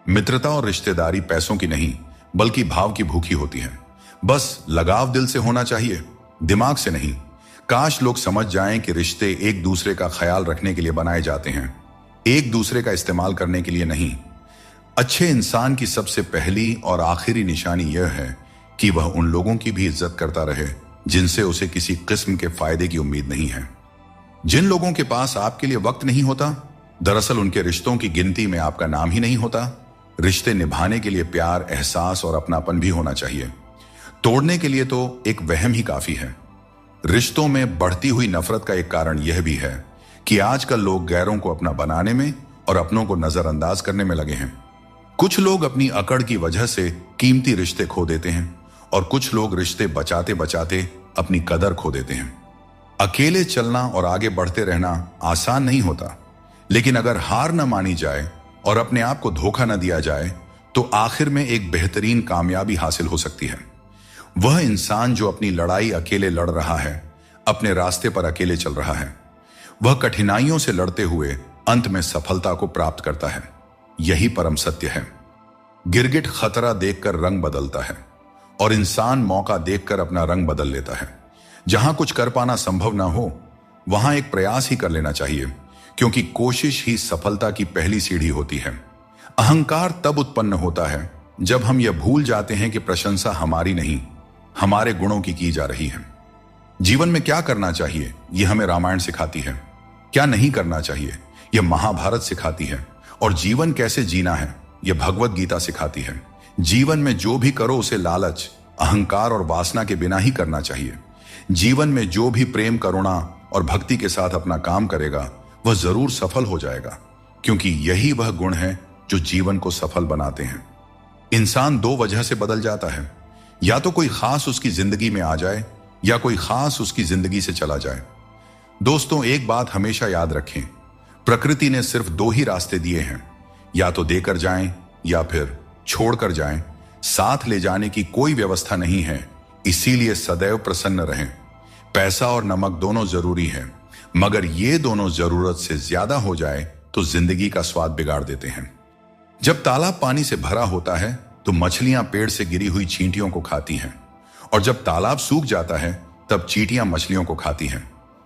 मित्रता और रिश्तेदारी पैसों की नहीं बल्कि भाव की भूखी होती है। बस लगाव दिल से होना चाहिए, दिमाग से नहीं। काश लोग समझ जाएं कि रिश्ते एक दूसरे का ख्याल रखने के लिए बनाए जाते हैं, एक दूसरे का इस्तेमाल करने के लिए नहीं। अच्छे इंसान की सबसे पहली और आखिरी निशानी यह है कि वह उन लोगों की भी इज्जत करता रहे जिनसे उसे किसी किस्म के फायदे की उम्मीद नहीं है। जिन लोगों के पास आपके लिए वक्त नहीं होता, दरअसल उनके रिश्तों की गिनती में आपका नाम ही नहीं होता। रिश्ते निभाने के लिए प्यार, एहसास और अपनापन भी होना चाहिए। तोड़ने के लिए तो एक वहम ही काफी है। रिश्तों में बढ़ती हुई नफरत का एक कारण यह भी है कि आजकल लोग गैरों को अपना बनाने में और अपनों को नजरअंदाज करने में लगे हैं। कुछ लोग अपनी अकड़ की वजह से कीमती रिश्ते खो देते हैं और कुछ लोग रिश्ते बचाते बचाते अपनी कदर खो देते हैं। अकेले चलना और आगे बढ़ते रहना आसान नहीं होता, लेकिन अगर हार न मानी जाए और अपने आप को धोखा न दिया जाए तो आखिर में एक बेहतरीन कामयाबी हासिल हो सकती है। वह इंसान जो अपनी लड़ाई अकेले लड़ रहा है, अपने रास्ते पर अकेले चल रहा है, वह कठिनाइयों से लड़ते हुए अंत में सफलता को प्राप्त करता है। यही परम सत्य है। गिरगिट खतरा देखकर रंग बदलता है और इंसान मौका देखकर अपना रंग बदल लेता है। जहां कुछ कर पाना संभव ना हो, वहां एक प्रयास ही कर लेना चाहिए, क्योंकि कोशिश ही सफलता की पहली सीढ़ी होती है। अहंकार तब उत्पन्न होता है जब हम यह भूल जाते हैं कि प्रशंसा हमारी नहीं, हमारे गुणों की जा रही है। जीवन में क्या करना चाहिए, यह हमें रामायण सिखाती है। क्या नहीं करना चाहिए, यह महाभारत सिखाती है। और जीवन कैसे जीना है, यह भगवत गीता सिखाती है। जीवन में जो भी करो उसे लालच, अहंकार और वासना के बिना ही करना चाहिए। जीवन में जो भी प्रेम, करुणा और भक्ति के साथ अपना काम करेगा वह जरूर सफल हो जाएगा, क्योंकि यही वह गुण है जो जीवन को सफल बनाते हैं। इंसान दो वजह से बदल जाता है, या तो कोई खास उसकी जिंदगी में आ जाए या कोई खास उसकी जिंदगी से चला जाए। दोस्तों, एक बात हमेशा याद रखें, प्रकृति ने सिर्फ दो ही रास्ते दिए हैं, या तो देकर जाएं या फिर छोड़कर जाएं। साथ ले जाने की कोई व्यवस्था नहीं है, इसीलिए सदैव प्रसन्न रहें। पैसा और नमक दोनों जरूरी है, मगर ये दोनों जरूरत से ज्यादा हो जाए तो जिंदगी का स्वाद बिगाड़ देते हैं। जब तालाब पानी से भरा होता है तो मछलियां पेड़ से गिरी हुई चींटियों को खाती हैं, और जब तालाब सूख जाता है तब चींटियां मछलियों को खाती हैं।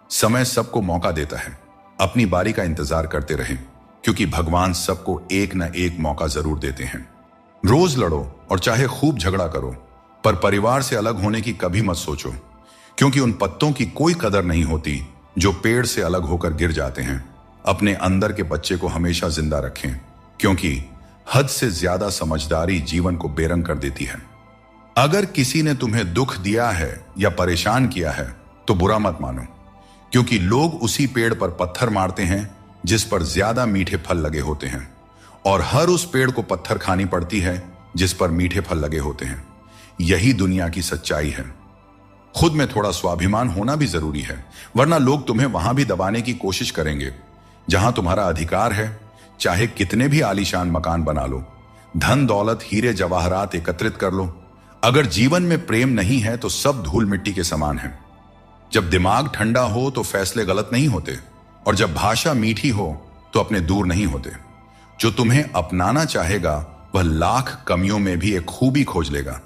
समय सबको मौका देता है, अपनी बारी का इंतजार करते रहें, क्योंकि भगवान सबको एक न एक मौका जरूर देते हैं। रोज लड़ो और चाहे खूब झगड़ा करो, पर परिवार से अलग होने की कभी मत सोचो, क्योंकि उन पत्तों की कोई कदर नहीं होती जो पेड़ से अलग होकर गिर जाते हैं। अपने अंदर के बच्चे को हमेशा जिंदा रखें, क्योंकि हद से ज्यादा समझदारी जीवन को बेरंग कर देती है। अगर किसी ने तुम्हें दुख दिया है या परेशान किया है तो बुरा मत मानो, क्योंकि लोग उसी पेड़ पर पत्थर मारते हैं जिस पर ज्यादा मीठे फल लगे होते हैं, और हर उस पेड़ को पत्थर खानी पड़ती है जिस पर मीठे फल लगे होते हैं। यही दुनिया की सच्चाई है। खुद में थोड़ा स्वाभिमान होना भी जरूरी है, वरना लोग तुम्हें वहां भी दबाने की कोशिश करेंगे जहां तुम्हारा अधिकार है। चाहे कितने भी आलीशान मकान बना लो, धन दौलत, हीरे जवाहरात एकत्रित कर लो, अगर जीवन में प्रेम नहीं है तो सब धूल मिट्टी के समान है। जब दिमाग ठंडा हो तो फैसले गलत नहीं होते, और जब भाषा मीठी हो तो अपने दूर नहीं होते। जो तुम्हें अपनाना चाहेगा वह लाख कमियों में भी एक खूबी खोज लेगा,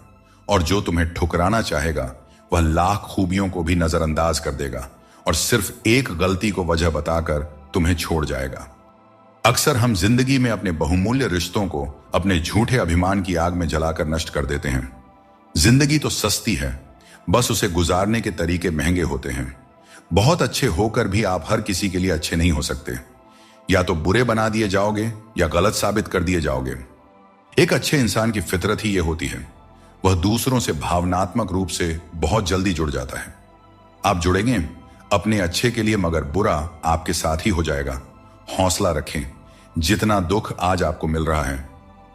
और जो तुम्हें ठुकराना चाहेगा वह लाख खूबियों को भी नजरअंदाज कर देगा और सिर्फ एक गलती को वजह बताकर तुम्हें छोड़ जाएगा। अक्सर हम जिंदगी में अपने बहुमूल्य रिश्तों को अपने झूठे अभिमान की आग में जलाकर नष्ट कर देते हैं। जिंदगी तो सस्ती है, बस उसे गुजारने के तरीके महंगे होते हैं। बहुत अच्छे होकर भी आप हर किसी के लिए अच्छे नहीं हो सकते। या तो बुरे बना दिए जाओगे या गलत साबित कर दिए जाओगे। एक अच्छे इंसान की फितरत ही यह होती है, वह दूसरों से भावनात्मक रूप से बहुत जल्दी जुड़ जाता है। आप जुड़ेंगे अपने अच्छे के लिए, मगर बुरा आपके साथ ही हो जाएगा। हौसला रखें, जितना दुख आज आपको मिल रहा है,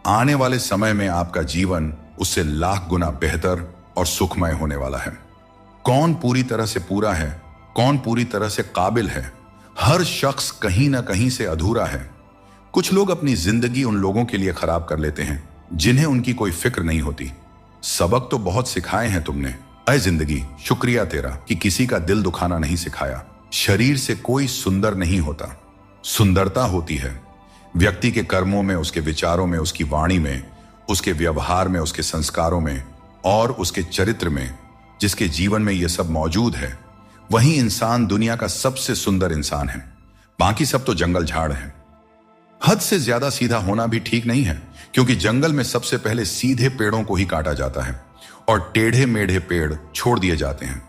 आने वाले समय में आपका जीवन उससे लाख गुना बेहतर और सुखमय होने वाला है। कौन पूरी तरह से पूरा है, कौन पूरी तरह से काबिल है? हर शख्स कहीं ना कहीं से अधूरा है। कुछ लोग अपनी जिंदगी उन लोगों के लिए खराब कर लेते हैं जिन्हें उनकी कोई फिक्र नहीं होती। सबक तो बहुत सिखाए हैं तुमने, अय जिंदगी, शुक्रिया तेरा कि किसी का दिल दुखाना नहीं सिखाया। शरीर से कोई सुंदर नहीं होता, सुंदरता होती है व्यक्ति के कर्मों में, उसके विचारों में, उसकी वाणी में, उसके व्यवहार में, उसके संस्कारों में और उसके चरित्र में। जिसके जीवन में यह सब मौजूद है वही इंसान दुनिया का सबसे सुंदर इंसान है। बाकी सब तो जंगल झाड़ है। हद से ज्यादा सीधा होना भी ठीक नहीं है, क्योंकि जंगल में सबसे पहले सीधे पेड़ों को ही काटा जाता है और टेढ़े मेढ़े पेड़ छोड़ दिए जाते हैं।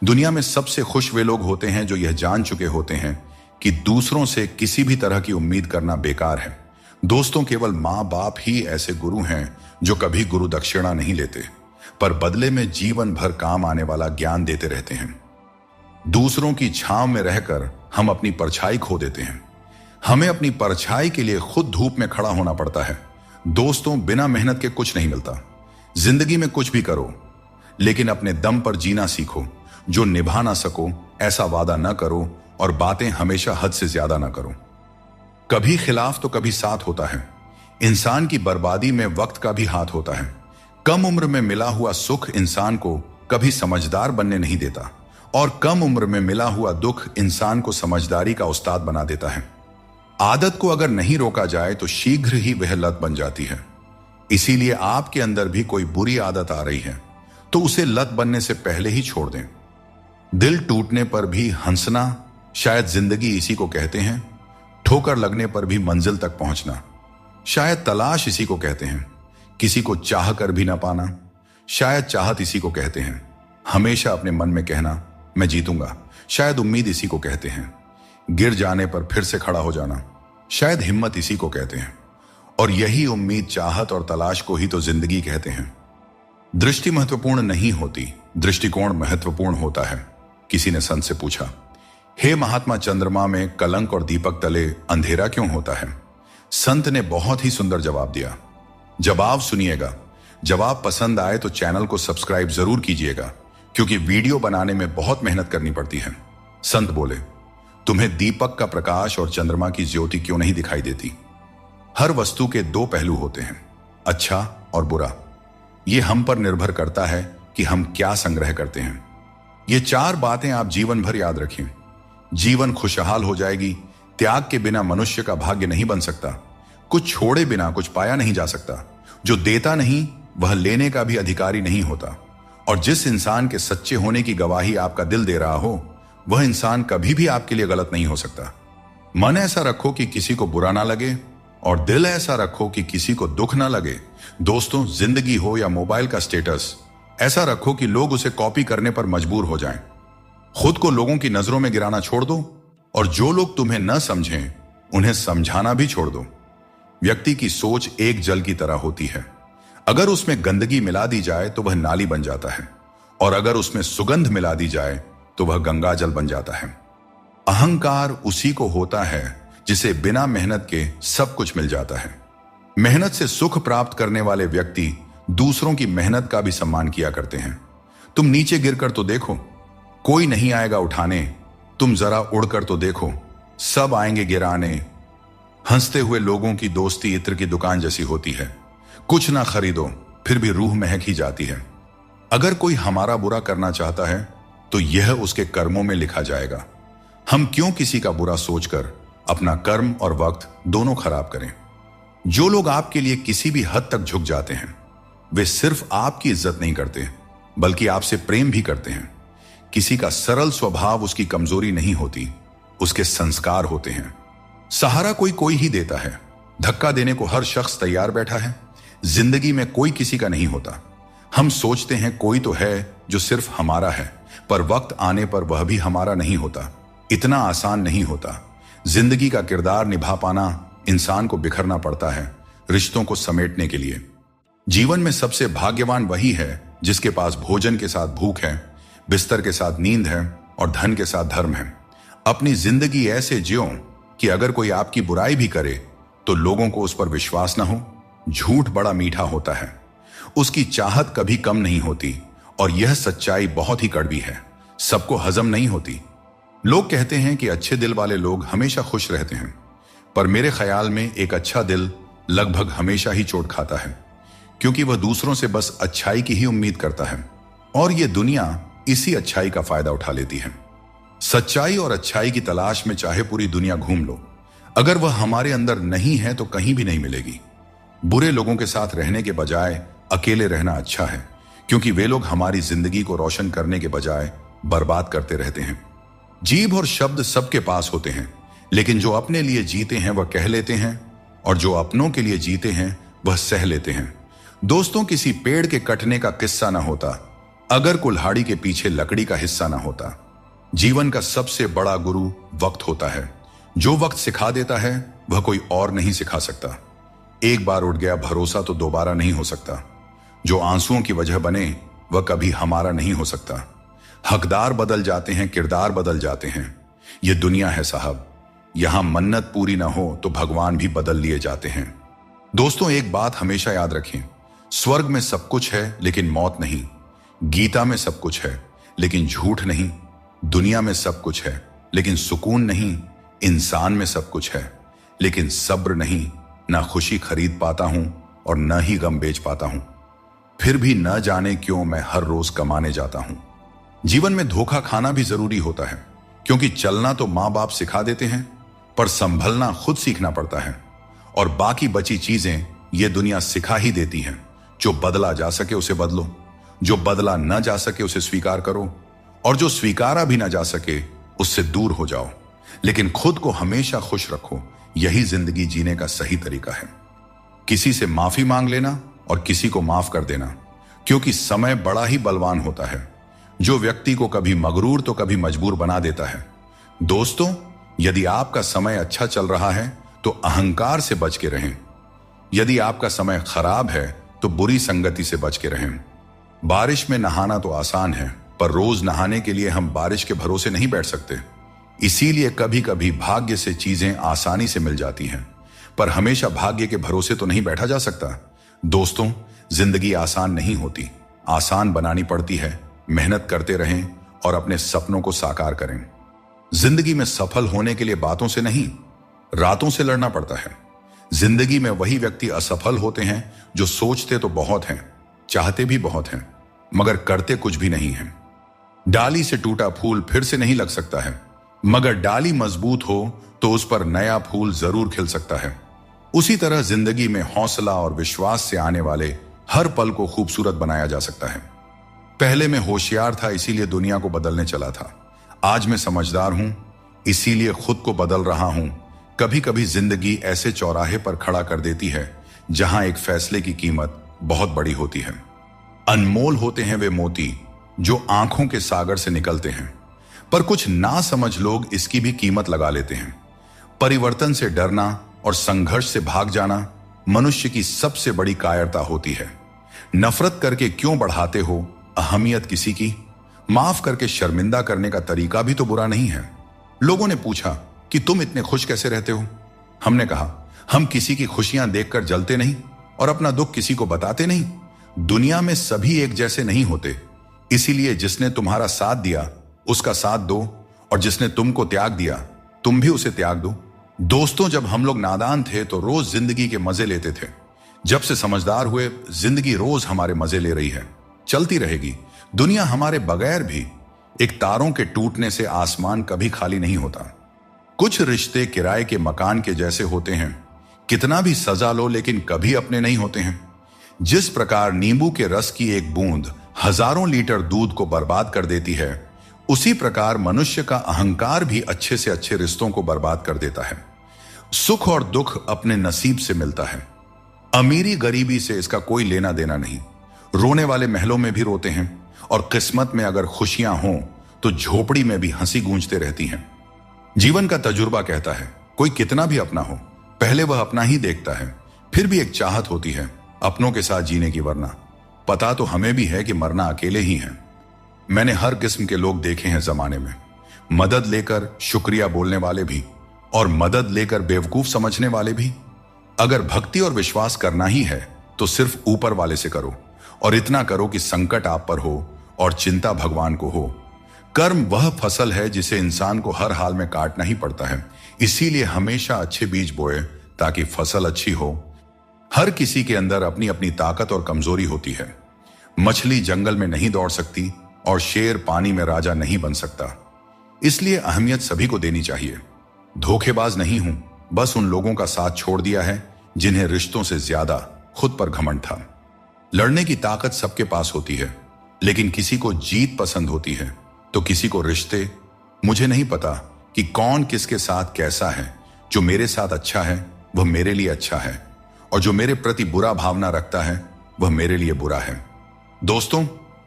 दुनिया में सबसे खुश वे लोग होते हैं जो यह जान चुके होते हैं कि दूसरों से किसी भी तरह की उम्मीद करना बेकार है। दोस्तों, केवल माँ बाप ही ऐसे गुरु हैं जो कभी गुरु दक्षिणा नहीं लेते, पर बदले में जीवन भर काम आने वाला ज्ञान देते रहते हैं। दूसरों की छांव में रहकर हम अपनी परछाई खो देते हैं। हमें अपनी परछाई के लिए खुद धूप में खड़ा होना पड़ता है। दोस्तों, बिना मेहनत के कुछ नहीं मिलता। जिंदगी में कुछ भी करो, लेकिन अपने दम पर जीना सीखो। जो निभा ना सको ऐसा वादा न करो, और बातें हमेशा हद से ज्यादा ना करो। कभी खिलाफ तो कभी साथ होता है। इंसान की बर्बादी में वक्त का भी हाथ होता है। कम उम्र में मिला हुआ सुख इंसान को कभी समझदार बनने नहीं देता, और कम उम्र में मिला हुआ दुख इंसान को समझदारी का उस्ताद बना देता है। आदत को अगर नहीं रोका जाए तो शीघ्र ही वह लत बन जाती है। इसीलिए आपके अंदर भी कोई बुरी आदत आ रही है तो उसे लत बनने से पहले ही छोड़ दें। दिल टूटने पर भी हंसना, शायद जिंदगी इसी को कहते हैं। ठोकर लगने पर भी मंजिल तक पहुंचना, शायद तलाश इसी को कहते हैं। किसी को चाह कर भी ना पाना, शायद चाहत इसी को कहते हैं। हमेशा अपने मन में कहना मैं जीतूंगा, शायद उम्मीद इसी को कहते हैं। गिर जाने पर फिर से खड़ा हो जाना, शायद हिम्मत इसी को कहते हैं। और यही उम्मीद, चाहत और तलाश को ही तो जिंदगी कहते हैं। दृष्टि महत्वपूर्ण नहीं होती, दृष्टिकोण महत्वपूर्ण होता है। किसी ने संत से पूछा, हे महात्मा, चंद्रमा में कलंक और दीपक तले अंधेरा क्यों होता है? संत ने बहुत ही सुंदर जवाब दिया। जवाब सुनिएगा। जवाब पसंद आए तो चैनल को सब्सक्राइब जरूर कीजिएगा, क्योंकि वीडियो बनाने में बहुत मेहनत करनी पड़ती है। संत बोले, तुम्हें दीपक का प्रकाश और चंद्रमा की ज्योति क्यों नहीं दिखाई देती? हर वस्तु के दो पहलू होते हैं, अच्छा और बुरा। यह हम पर निर्भर करता है कि हम क्या संग्रह करते हैं। ये चार बातें आप जीवन भर याद रखें। जीवन खुशहाल हो जाएगी। त्याग के बिना मनुष्य का भाग्य नहीं बन सकता। कुछ छोड़े बिना कुछ पाया नहीं जा सकता। जो देता नहीं वह लेने का भी अधिकारी नहीं होता। और जिस इंसान के सच्चे होने की गवाही आपका दिल दे रहा हो, वह इंसान कभी भी आपके लिए गलत नहीं हो सकता। मन ऐसा रखो कि किसी को बुरा ना लगे, और दिल ऐसा रखो कि किसी को दुख ना लगे। दोस्तों, जिंदगी हो या मोबाइल का स्टेटस, ऐसा रखो कि लोग उसे कॉपी करने पर मजबूर हो जाएं। खुद को लोगों की नजरों में गिराना छोड़ दो, और जो लोग तुम्हें न समझें उन्हें समझाना भी छोड़ दो। व्यक्ति की सोच एक जल की तरह होती है। अगर उसमें गंदगी मिला दी जाए तो वह नाली बन जाता है, और अगर उसमें सुगंध मिला दी जाए तो वह गंगा जल बन जाता है। अहंकार उसी को होता है जिसे बिना मेहनत के सब कुछ मिल जाता है। मेहनत से सुख प्राप्त करने वाले व्यक्ति दूसरों की मेहनत का भी सम्मान किया करते हैं। तुम नीचे गिरकर तो देखो, कोई नहीं आएगा उठाने। तुम जरा उड़कर तो देखो, सब आएंगे गिराने। हंसते हुए लोगों की दोस्ती इत्र की दुकान जैसी होती है। कुछ ना खरीदो फिर भी रूह महक ही जाती है। अगर कोई हमारा बुरा करना चाहता है तो यह उसके कर्मों में लिखा जाएगा। हम क्यों किसी का बुरा सोचकर अपना कर्म और वक्त दोनों खराब करें? जो लोग आपके लिए किसी भी हद तक झुक जाते हैं, वे सिर्फ आपकी इज्जत नहीं करते, बल्कि आपसे प्रेम भी करते हैं। किसी का सरल स्वभाव उसकी कमजोरी नहीं होती, उसके संस्कार होते हैं। सहारा कोई कोई ही देता है, धक्का देने को हर शख्स तैयार बैठा है। जिंदगी में कोई किसी का नहीं होता। हम सोचते हैं कोई तो है जो सिर्फ हमारा है, पर वक्त आने पर वह भी हमारा नहीं होता। इतना आसान नहीं होता। जिंदगी का किरदार निभा पाना इंसान को बिखरना पड़ता है रिश्तों को समेटने के लिए। जीवन में सबसे भाग्यवान वही है जिसके पास भोजन के साथ भूख है, बिस्तर के साथ नींद है और धन के साथ धर्म है। अपनी जिंदगी ऐसे जियो कि अगर कोई आपकी बुराई भी करे तो लोगों को उस पर विश्वास ना हो। झूठ बड़ा मीठा होता है, उसकी चाहत कभी कम नहीं होती, और यह सच्चाई बहुत ही कड़वी है, सबको हजम नहीं होती। लोग कहते हैं कि अच्छे दिल वाले लोग हमेशा खुश रहते हैं, पर मेरे ख्याल में एक अच्छा दिल लगभग हमेशा ही चोट खाता है, क्योंकि वह दूसरों से बस अच्छाई की ही उम्मीद करता है, और यह दुनिया इसी अच्छाई का फायदा उठा लेती है। सच्चाई और अच्छाई की तलाश में चाहे पूरी दुनिया घूम लो, अगर वह हमारे अंदर नहीं है तो कहीं भी नहीं मिलेगी। बुरे लोगों के साथ रहने के बजाय अकेले रहना अच्छा है, क्योंकि वे लोग हमारी जिंदगी को रोशन करने के बजाय बर्बाद करते रहते हैं। जीभ और शब्द सबके पास होते हैं, लेकिन जो अपने लिए जीते हैं वह कह लेते हैं, और जो अपनों के लिए जीते हैं वह सह लेते हैं। दोस्तों, किसी पेड़ के कटने का किस्सा ना होता अगर कुल्हाड़ी के पीछे लकड़ी का हिस्सा ना होता। जीवन का सबसे बड़ा गुरु वक्त होता है। जो वक्त सिखा देता है वह कोई और नहीं सिखा सकता। एक बार उठ गया भरोसा तो दोबारा नहीं हो सकता। जो आंसुओं की वजह बने वह कभी हमारा नहीं हो सकता। हकदार बदल जाते हैं, किरदार बदल जाते हैं। यह दुनिया है साहब, यहां मन्नत पूरी ना हो तो भगवान भी बदल लिए जाते हैं। दोस्तों, एक बात हमेशा याद रखें, स्वर्ग में सब कुछ है लेकिन मौत नहीं। गीता में सब कुछ है लेकिन झूठ नहीं। दुनिया में सब कुछ है लेकिन सुकून नहीं। इंसान में सब कुछ है लेकिन सब्र नहीं। ना खुशी खरीद पाता हूं और न ही गम बेच पाता हूं। फिर भी न जाने क्यों मैं हर रोज कमाने जाता हूं। जीवन में धोखा खाना भी जरूरी होता है, क्योंकि चलना तो मां बाप सिखा देते हैं, पर संभलना खुद सीखना पड़ता है। और बाकी बची चीजें ये दुनिया सिखा ही देती है। जो बदला जा सके उसे बदलो, जो बदला न जा सके उसे स्वीकार करो, और जो स्वीकारा भी ना जा सके उससे दूर हो जाओ। लेकिन खुद को हमेशा खुश रखो, यही जिंदगी जीने का सही तरीका है। किसी से माफी मांग लेना और किसी को माफ कर देना, क्योंकि समय बड़ा ही बलवान होता है, जो व्यक्ति को कभी मगरूर तो कभी मजबूर बना देता है। दोस्तों, यदि आपका समय अच्छा चल रहा है तो अहंकार से बच के रहें। यदि आपका समय खराब है तो बुरी संगति से बच के रहें। बारिश में नहाना तो आसान है, पर रोज नहाने के लिए हम बारिश के भरोसे नहीं बैठ सकते। इसीलिए कभी कभी भाग्य से चीजें आसानी से मिल जाती हैं, पर हमेशा भाग्य के भरोसे तो नहीं बैठा जा सकता। दोस्तों, जिंदगी आसान नहीं होती, आसान बनानी पड़ती है। मेहनत करते रहें और अपने सपनों को साकार करें। जिंदगी में सफल होने के लिए बातों से नहीं, रातों से लड़ना पड़ता है। जिंदगी में वही व्यक्ति असफल होते हैं जो सोचते तो बहुत हैं, चाहते भी बहुत हैं, मगर करते कुछ भी नहीं हैं। डाली से टूटा फूल फिर से नहीं लग सकता है, मगर डाली मजबूत हो तो उस पर नया फूल जरूर खिल सकता है। उसी तरह जिंदगी में हौसला और विश्वास से आने वाले हर पल को खूबसूरत बनाया जा सकता है। पहले मैं होशियार था, इसीलिए दुनिया को बदलने चला था। आज मैं समझदार हूं, इसीलिए खुद को बदल रहा हूं। कभी कभी जिंदगी ऐसे चौराहे पर खड़ा कर देती है जहां एक फैसले की कीमत बहुत बड़ी होती है। अनमोल होते हैं वे मोती जो आंखों के सागर से निकलते हैं, पर कुछ ना समझ लोग इसकी भी कीमत लगा लेते हैं। परिवर्तन से डरना और संघर्ष से भाग जाना मनुष्य की सबसे बड़ी कायरता होती है। नफरत करके क्यों बढ़ाते हो अहमियत किसी की? माफ करके शर्मिंदा करने का तरीका भी तो बुरा नहीं है। लोगों ने पूछा कि तुम इतने खुश कैसे रहते हो? हमने कहा, हम किसी की खुशियां देखकर जलते नहीं और अपना दुख किसी को बताते नहीं। दुनिया में सभी एक जैसे नहीं होते, इसीलिए जिसने तुम्हारा साथ दिया उसका साथ दो, और जिसने तुमको त्याग दिया तुम भी उसे त्याग दो। दोस्तों, जब हम लोग नादान थे तो रोज जिंदगी के मजे लेते थे। जब से समझदार हुए, जिंदगी रोज हमारे मजे ले रही है, चलती रहेगी। दुनिया हमारे बगैर भी। एक तारों के टूटने से आसमान कभी खाली नहीं होता। कुछ रिश्ते किराए के मकान के जैसे होते हैं, कितना भी सजा लो लेकिन कभी अपने नहीं होते हैं। जिस प्रकार नींबू के रस की एक बूंद हजारों लीटर दूध को बर्बाद कर देती है, उसी प्रकार मनुष्य का अहंकार भी अच्छे से अच्छे रिश्तों को बर्बाद कर देता है। सुख और दुख अपने नसीब से मिलता है। अमीरी गरीबी से इसका कोई लेना देना नहीं। रोने वाले महलों में भी रोते हैं, और किस्मत में अगर खुशियां हों तो झोपड़ी में भी हंसी गूंजते रहती हैं। जीवन का तजुर्बा कहता है, कोई कितना भी अपना हो, पहले वह अपना ही देखता है। फिर भी एक चाहत होती है अपनों के साथ जीने की, वरना पता तो हमें भी है कि मरना अकेले ही है। मैंने हर किस्म के लोग देखे हैं जमाने में, मदद लेकर शुक्रिया बोलने वाले भी और मदद लेकर बेवकूफ समझने वाले भी। अगर भक्ति और विश्वास करना ही है तो सिर्फ ऊपर वाले से करो, और इतना करो कि संकट आप पर हो और चिंता भगवान को हो। कर्म वह फसल है जिसे इंसान को हर हाल में काटना ही पड़ता है, इसीलिए हमेशा अच्छे बीज बोए ताकि फसल अच्छी हो। हर किसी के अंदर अपनी अपनी ताकत और कमजोरी होती है। मछली जंगल में नहीं दौड़ सकती और शेर पानी में राजा नहीं बन सकता, इसलिए अहमियत सभी को देनी चाहिए। धोखेबाज नहीं हूं, बस उन लोगों का साथ छोड़ दिया है जिन्हें रिश्तों से ज्यादा खुद पर घमंड था। लड़ने की ताकत सबके पास होती है, लेकिन किसी को जीत पसंद होती है तो किसी को रिश्ते। मुझे नहीं पता कि कौन किसके साथ कैसा है। जो मेरे साथ अच्छा है वह मेरे लिए अच्छा है, और जो मेरे प्रति बुरा भावना रखता है वह मेरे लिए बुरा है। दोस्तों,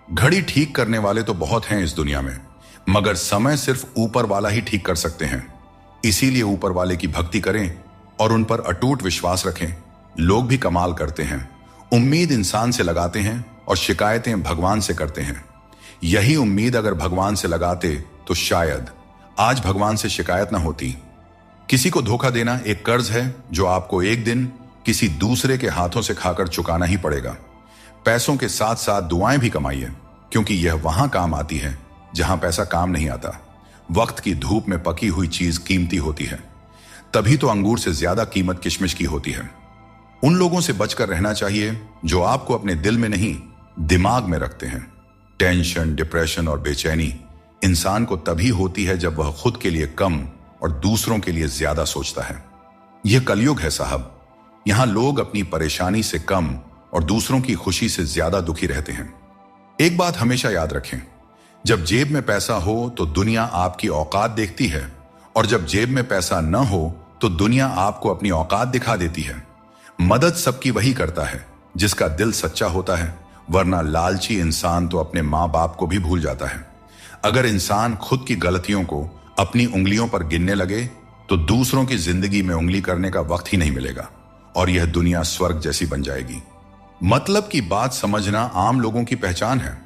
घड़ी ठीक करने वाले तो बहुत हैं इस दुनिया में, मगर समय सिर्फ ऊपर वाला ही ठीक कर सकते हैं। इसीलिए ऊपर वाले की भक्ति करें और उन पर अटूट विश्वास रखें। लोग भी कमाल करते हैं, उम्मीद इंसान से लगाते हैं और शिकायतें भगवान से करते हैं। यही उम्मीद अगर भगवान से लगाते तो शायद आज भगवान से शिकायत ना होती। किसी को धोखा देना एक कर्ज है जो आपको एक दिन किसी दूसरे के हाथों से खाकर चुकाना ही पड़ेगा। पैसों के साथ साथ दुआएं भी कमाइए, क्योंकि यह वहां काम आती है जहां पैसा काम नहीं आता। वक्त की धूप में पकी हुई चीज कीमती होती है, तभी तो अंगूर से ज्यादा कीमत किशमिश की होती है। उन लोगों से बचकर रहना चाहिए जो आपको अपने दिल में नहीं दिमाग में रखते हैं। टेंशन, डिप्रेशन और बेचैनी इंसान को तभी होती है जब वह खुद के लिए कम और दूसरों के लिए ज्यादा सोचता है। यह कलयुग है साहब। यहां लोग अपनी परेशानी से कम और दूसरों की खुशी से ज्यादा दुखी रहते हैं। एक बात हमेशा याद रखें, जब जेब में पैसा हो तो दुनिया आपकी औकात देखती है, और जब जेब में पैसा न हो तो दुनिया आपको अपनी औकात दिखा देती है। मदद सबकी वही करता है जिसका दिल सच्चा होता है, वरना लालची इंसान तो अपने माँ बाप को भी भूल जाता है। अगर इंसान खुद की गलतियों को अपनी उंगलियों पर गिनने लगे तो दूसरों की जिंदगी में उंगली करने का वक्त ही नहीं मिलेगा, और यह दुनिया स्वर्ग जैसी बन जाएगी। मतलब की बात समझना आम लोगों की पहचान है,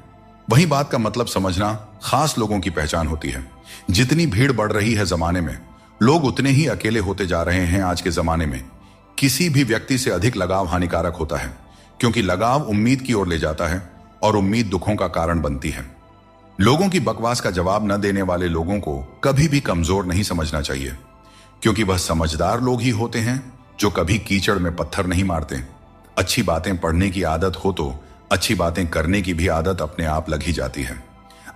वही बात का मतलब समझना खास लोगों की पहचान होती है। जितनी भीड़ बढ़ रही है जमाने में, लोग उतने ही अकेले होते जा रहे हैं। आज के जमाने में किसी भी व्यक्ति से अधिक लगाव हानिकारक होता है, क्योंकि लगाव उम्मीद की ओर ले जाता है और उम्मीद दुखों का कारण बनती है। लोगों की बकवास का जवाब न देने वाले लोगों को कभी भी कमजोर नहीं समझना चाहिए, क्योंकि वह समझदार लोग ही होते हैं जो कभी कीचड़ में पत्थर नहीं मारते। अच्छी बातें पढ़ने की आदत हो तो अच्छी बातें करने की भी आदत अपने आप लग ही जाती है।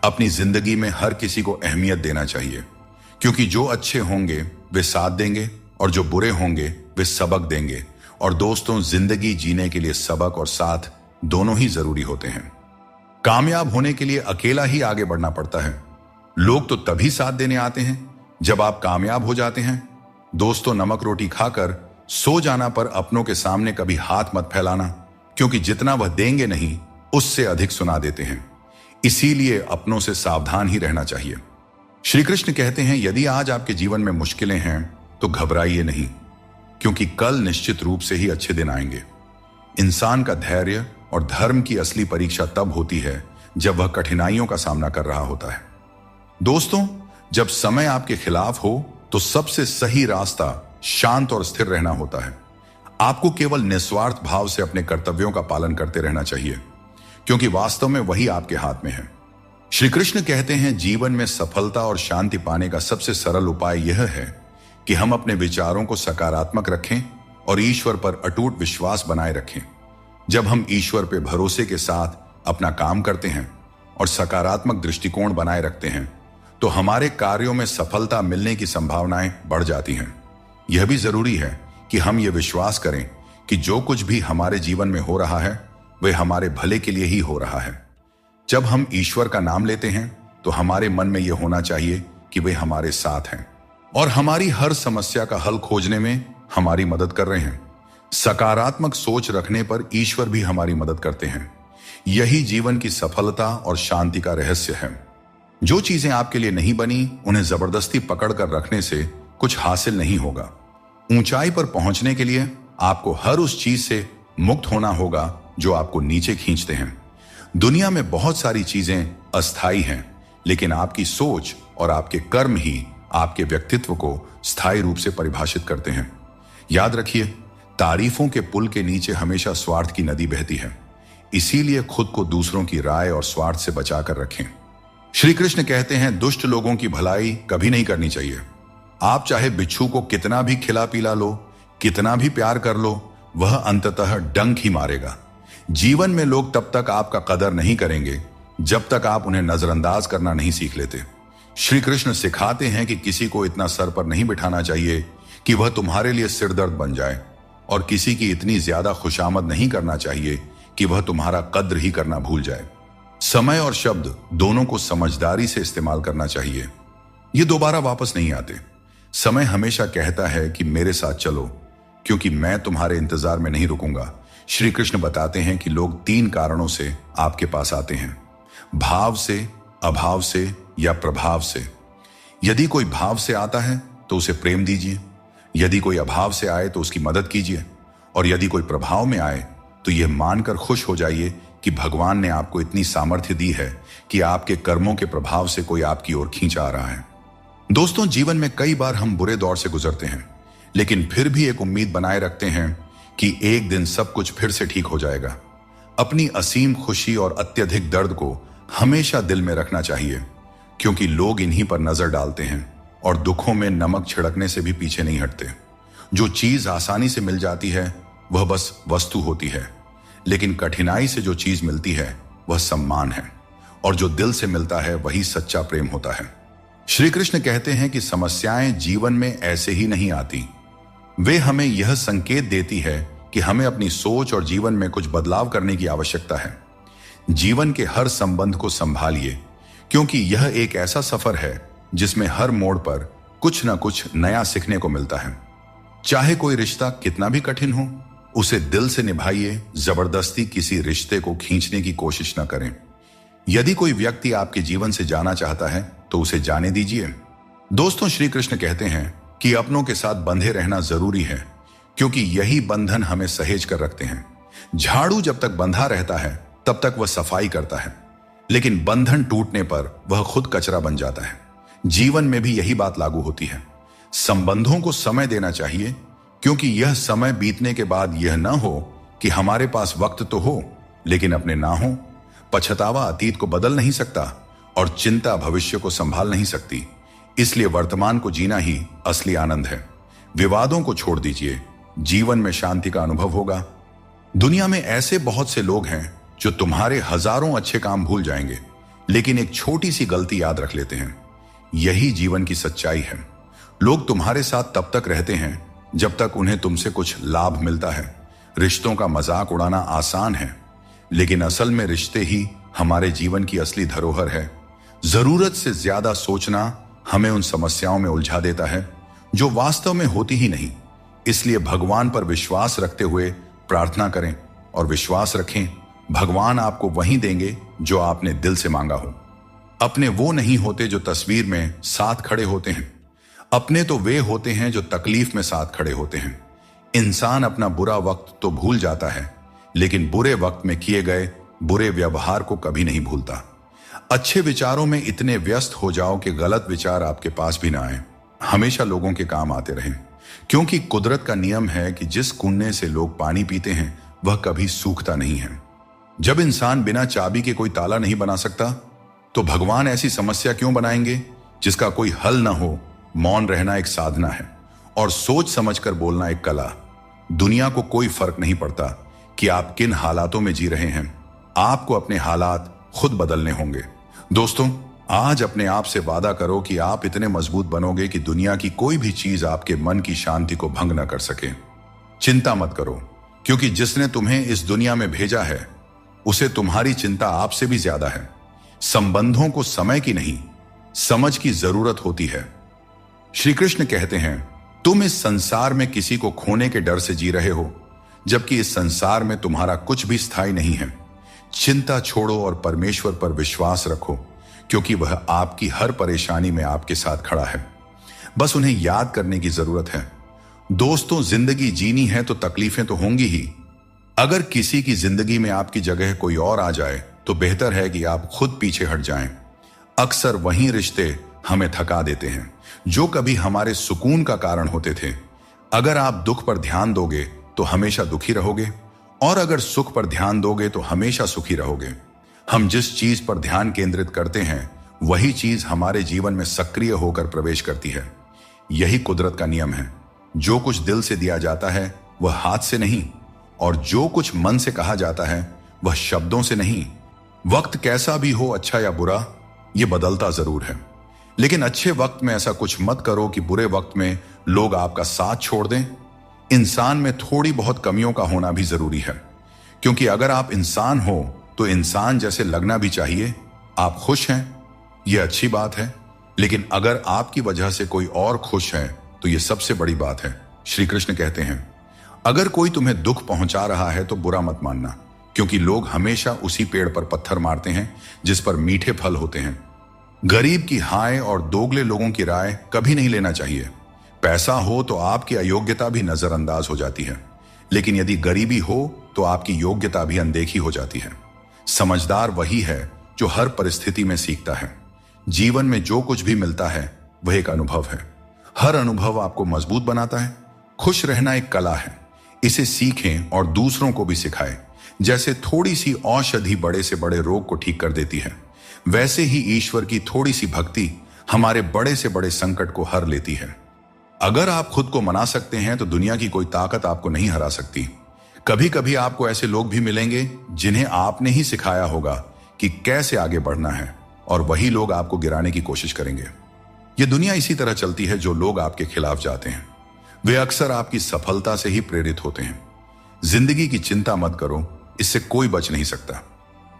अपनी जिंदगी में हर किसी को अहमियत देना चाहिए, क्योंकि जो अच्छे होंगे वे साथ देंगे और जो बुरे होंगे वे सबक देंगे। और दोस्तों, जिंदगी जीने के लिए सबक और साथ दोनों ही जरूरी होते हैं। कामयाब होने के लिए अकेला ही आगे बढ़ना पड़ता है। लोग तो तभी साथ देने आते हैं जब आप कामयाब हो जाते हैं। दोस्तों, नमक रोटी खाकर सो जाना पर अपनों के सामने कभी हाथ मत फैलाना, क्योंकि जितना वह देंगे नहीं उससे अधिक सुना देते हैं। इसीलिए अपनों से सावधान ही रहना चाहिए। श्री कृष्ण कहते हैं, यदि आज आपके जीवन में मुश्किलें हैं तो घबराइए नहीं, क्योंकि कल निश्चित रूप से ही अच्छे दिन आएंगे। इंसान का धैर्य और धर्म की असली परीक्षा तब होती है जब वह कठिनाइयों का सामना कर रहा होता है। दोस्तों, जब समय आपके खिलाफ हो तो सबसे सही रास्ता शांत और स्थिर रहना होता है। आपको केवल निस्वार्थ भाव से अपने कर्तव्यों का पालन करते रहना चाहिए, क्योंकि वास्तव में वही आपके हाथ में है। श्री कृष्ण कहते हैं, जीवन में सफलता और शांति पाने का सबसे सरल उपाय यह है कि हम अपने विचारों को सकारात्मक रखें और ईश्वर पर अटूट विश्वास बनाए रखें। जब हम ईश्वर पर भरोसे के साथ अपना काम करते हैं और सकारात्मक दृष्टिकोण बनाए रखते हैं, तो हमारे कार्यों में सफलता मिलने की संभावनाएं बढ़ जाती हैं। यह भी जरूरी है कि हम ये विश्वास करें कि जो कुछ भी हमारे जीवन में हो रहा है वह हमारे भले के लिए ही हो रहा है। जब हम ईश्वर का नाम लेते हैं तो हमारे मन में यह होना चाहिए कि वे हमारे साथ हैं और हमारी हर समस्या का हल खोजने में हमारी मदद कर रहे हैं। सकारात्मक सोच रखने पर ईश्वर भी हमारी मदद करते हैं। यही जीवन की सफलता और शांति का रहस्य है। जो चीजें आपके लिए नहीं बनी, उन्हें जबरदस्ती पकड़कर रखने से कुछ हासिल नहीं होगा। ऊंचाई पर पहुंचने के लिए आपको हर उस चीज से मुक्त होना होगा जो आपको नीचे खींचते हैं। दुनिया में बहुत सारी चीजें अस्थायी हैं, लेकिन आपकी सोच और आपके कर्म ही आपके व्यक्तित्व को स्थायी रूप से परिभाषित करते हैं। याद रखिए, तारीफों के पुल के नीचे हमेशा स्वार्थ की नदी बहती है। इसीलिए खुद को दूसरों की राय और स्वार्थ से बचाकर रखें। श्री कृष्ण कहते हैं, दुष्ट लोगों की भलाई कभी नहीं करनी चाहिए। आप चाहे बिच्छू को कितना भी खिला पिला लो, कितना भी प्यार कर लो, वह अंततः डंक ही मारेगा। जीवन में लोग तब तक आपका कदर नहीं करेंगे जब तक आप उन्हें नजरअंदाज करना नहीं सीख लेते। श्री कृष्ण सिखाते हैं कि किसी को इतना सर पर नहीं बिठाना चाहिए कि वह तुम्हारे लिए सिरदर्द बन जाए, और किसी की इतनी ज्यादा खुशामद नहीं करना चाहिए कि वह तुम्हारा कद्र ही करना भूल जाए। समय और शब्द दोनों को समझदारी से इस्तेमाल करना चाहिए। ये दोबारा वापस नहीं आते। समय हमेशा कहता है कि मेरे साथ चलो, क्योंकि मैं तुम्हारे इंतजार में नहीं रुकूंगा। श्री कृष्ण बताते हैं कि लोग 3 कारणों से आपके पास आते हैं, भाव से, अभाव से या प्रभाव से। यदि कोई भाव से आता है तो उसे प्रेम दीजिए, यदि कोई अभाव से आए तो उसकी मदद कीजिए, और यदि कोई प्रभाव में आए तो यह मानकर खुश हो जाइए कि भगवान ने आपको इतनी सामर्थ्य दी है कि आपके कर्मों के प्रभाव से कोई आपकी ओर खींच आ रहा है। दोस्तों, जीवन में कई बार हम बुरे दौर से गुजरते हैं, लेकिन फिर भी एक उम्मीद बनाए रखते हैं कि एक दिन सब कुछ फिर से ठीक हो जाएगा। अपनी असीम खुशी और अत्यधिक दर्द को हमेशा दिल में रखना चाहिए, क्योंकि लोग इन्हीं पर नजर डालते हैं और दुखों में नमक छिड़कने से भी पीछे नहीं हटते। जो चीज आसानी से मिल जाती है वह बस वस्तु होती है, लेकिन कठिनाई से जो चीज मिलती है वह सम्मान है, और जो दिल से मिलता है वही सच्चा प्रेम होता है। श्री कृष्ण कहते हैं कि समस्याएं जीवन में ऐसे ही नहीं आती, वे हमें यह संकेत देती है कि हमें अपनी सोच और जीवन में कुछ बदलाव करने की आवश्यकता है। जीवन के हर संबंध को संभालिए, क्योंकि यह एक ऐसा सफर है जिसमें हर मोड़ पर कुछ न कुछ नया सीखने को मिलता है। चाहे कोई रिश्ता कितना भी कठिन हो, उसे दिल से निभाइए, जबरदस्ती किसी रिश्ते को खींचने की कोशिश न करें। यदि कोई व्यक्ति आपके जीवन से जाना चाहता है तो उसे जाने दीजिए। दोस्तों, श्री कृष्ण कहते हैं कि अपनों के साथ बंधे रहना जरूरी है, क्योंकि यही बंधन हमें सहेज कर रखते हैं। झाड़ू जब तक बंधा रहता है तब तक वह सफाई करता है, लेकिन बंधन टूटने पर वह खुद कचरा बन जाता है। जीवन में भी यही बात लागू होती है। संबंधों को समय देना चाहिए, क्योंकि यह समय बीतने के बाद यह न हो कि हमारे पास वक्त तो हो लेकिन अपने ना हो। पछतावा अतीत को बदल नहीं सकता और चिंता भविष्य को संभाल नहीं सकती। इसलिए वर्तमान को जीना ही असली आनंद है। विवादों को छोड़ दीजिए, जीवन में शांति का अनुभव होगा। दुनिया में ऐसे बहुत से लोग हैं जो तुम्हारे हजारों अच्छे काम भूल जाएंगे, लेकिन एक छोटी सी गलती याद रख लेते हैं। यही जीवन की सच्चाई है। लोग तुम्हारे साथ तब तक रहते हैं जब तक उन्हें तुमसे कुछ लाभ मिलता है। रिश्तों का मजाक उड़ाना आसान है, लेकिन असल में रिश्ते ही हमारे जीवन की असली धरोहर है। जरूरत से ज्यादा सोचना हमें उन समस्याओं में उलझा देता है जो वास्तव में होती ही नहीं। इसलिए भगवान पर विश्वास रखते हुए प्रार्थना करें, और विश्वास रखें भगवान आपको वही देंगे जो आपने दिल से मांगा हो। अपने वो नहीं होते जो तस्वीर में साथ खड़े होते हैं, अपने तो वे होते हैं जो तकलीफ में साथ खड़े होते हैं। इंसान अपना बुरा वक्त तो भूल जाता है, लेकिन बुरे वक्त में किए गए बुरे व्यवहार को कभी नहीं भूलता। अच्छे विचारों में इतने व्यस्त हो जाओ कि गलत विचार आपके पास भी ना आए। हमेशा लोगों के काम आते रहें, क्योंकि कुदरत का नियम है कि जिस कुंडे से लोग पानी पीते हैं वह कभी सूखता नहीं है। जब इंसान बिना चाबी के कोई ताला नहीं बना सकता, तो भगवान ऐसी समस्या क्यों बनाएंगे जिसका कोई हल ना हो। मौन रहना एक साधना है, और सोच समझकर बोलना एक कला। दुनिया को कोई फर्क नहीं पड़ता कि आप किन हालातों में जी रहे हैं, आपको अपने हालात खुद बदलने होंगे। दोस्तों, आज अपने आप से वादा करो कि आप इतने मजबूत बनोगे कि दुनिया की कोई भी चीज आपके मन की शांति को भंग न कर सके। चिंता मत करो, क्योंकि जिसने तुम्हें इस दुनिया में भेजा है उसे तुम्हारी चिंता आपसे भी ज्यादा है। संबंधों को समय की नहीं, समझ की जरूरत होती है। श्री कृष्ण कहते हैं, तुम इस संसार में किसी को खोने के डर से जी रहे हो, जबकि इस संसार में तुम्हारा कुछ भी स्थायी नहीं है। चिंता छोड़ो और परमेश्वर पर विश्वास रखो, क्योंकि वह आपकी हर परेशानी में आपके साथ खड़ा है। बस उन्हें याद करने की जरूरत है। दोस्तों, जिंदगी जीनी है तो तकलीफें तो होंगी ही। अगर किसी की जिंदगी में आपकी जगह कोई और आ जाए तो बेहतर है कि आप खुद पीछे हट जाएं। अक्सर वही रिश्ते हमें थका देते हैं जो कभी हमारे सुकून का कारण होते थे। अगर आप दुख पर ध्यान दोगे तो हमेशा दुखी रहोगे, और अगर सुख पर ध्यान दोगे तो हमेशा सुखी रहोगे। हम जिस चीज पर ध्यान केंद्रित करते हैं वही चीज हमारे जीवन में सक्रिय होकर प्रवेश करती है। यही कुदरत का नियम है। जो कुछ दिल से दिया जाता है वह हाथ से नहीं, और जो कुछ मन से कहा जाता है वह शब्दों से नहीं। वक्त कैसा भी हो, अच्छा या बुरा, यह बदलता जरूर है, लेकिन अच्छे वक्त में ऐसा कुछ मत करो कि बुरे वक्त में लोग आपका साथ छोड़ दें। इंसान में थोड़ी बहुत कमियों का होना भी जरूरी है, क्योंकि अगर आप इंसान हो तो इंसान जैसे लगना भी चाहिए। आप खुश हैं, यह अच्छी बात है, लेकिन अगर आपकी वजह से कोई और खुश है तो यह सबसे बड़ी बात है। श्री कृष्ण कहते हैं, अगर कोई तुम्हें दुख पहुंचा रहा है तो बुरा मत मानना, क्योंकि लोग हमेशा उसी पेड़ पर पत्थर मारते हैं जिस पर मीठे फल होते हैं। गरीब की हाय और दोगले लोगों की राय कभी नहीं लेना चाहिए। पैसा हो तो आपकी अयोग्यता भी नजरअंदाज हो जाती है, लेकिन यदि गरीबी हो तो आपकी योग्यता भी अनदेखी हो जाती है। समझदार वही है जो हर परिस्थिति में सीखता है। जीवन में जो कुछ भी मिलता है वह एक अनुभव है। हर अनुभव आपको मजबूत बनाता है। खुश रहना एक कला है, इसे सीखें और दूसरों को भी सिखाएं। जैसे थोड़ी सी औषधि बड़े से बड़े रोग को ठीक कर देती है, वैसे ही ईश्वर की थोड़ी सी भक्ति हमारे बड़े से बड़े संकट को हर लेती है। अगर आप खुद को मना सकते हैं तो दुनिया की कोई ताकत आपको नहीं हरा सकती। कभी कभी आपको ऐसे लोग भी मिलेंगे जिन्हें आपने ही सिखाया होगा कि कैसे आगे बढ़ना है, और वही लोग आपको गिराने की कोशिश करेंगे। यह दुनिया इसी तरह चलती है। जो लोग आपके खिलाफ जाते हैं वे अक्सर आपकी सफलता से ही प्रेरित होते हैं। जिंदगी की चिंता मत करो, इससे कोई बच नहीं सकता।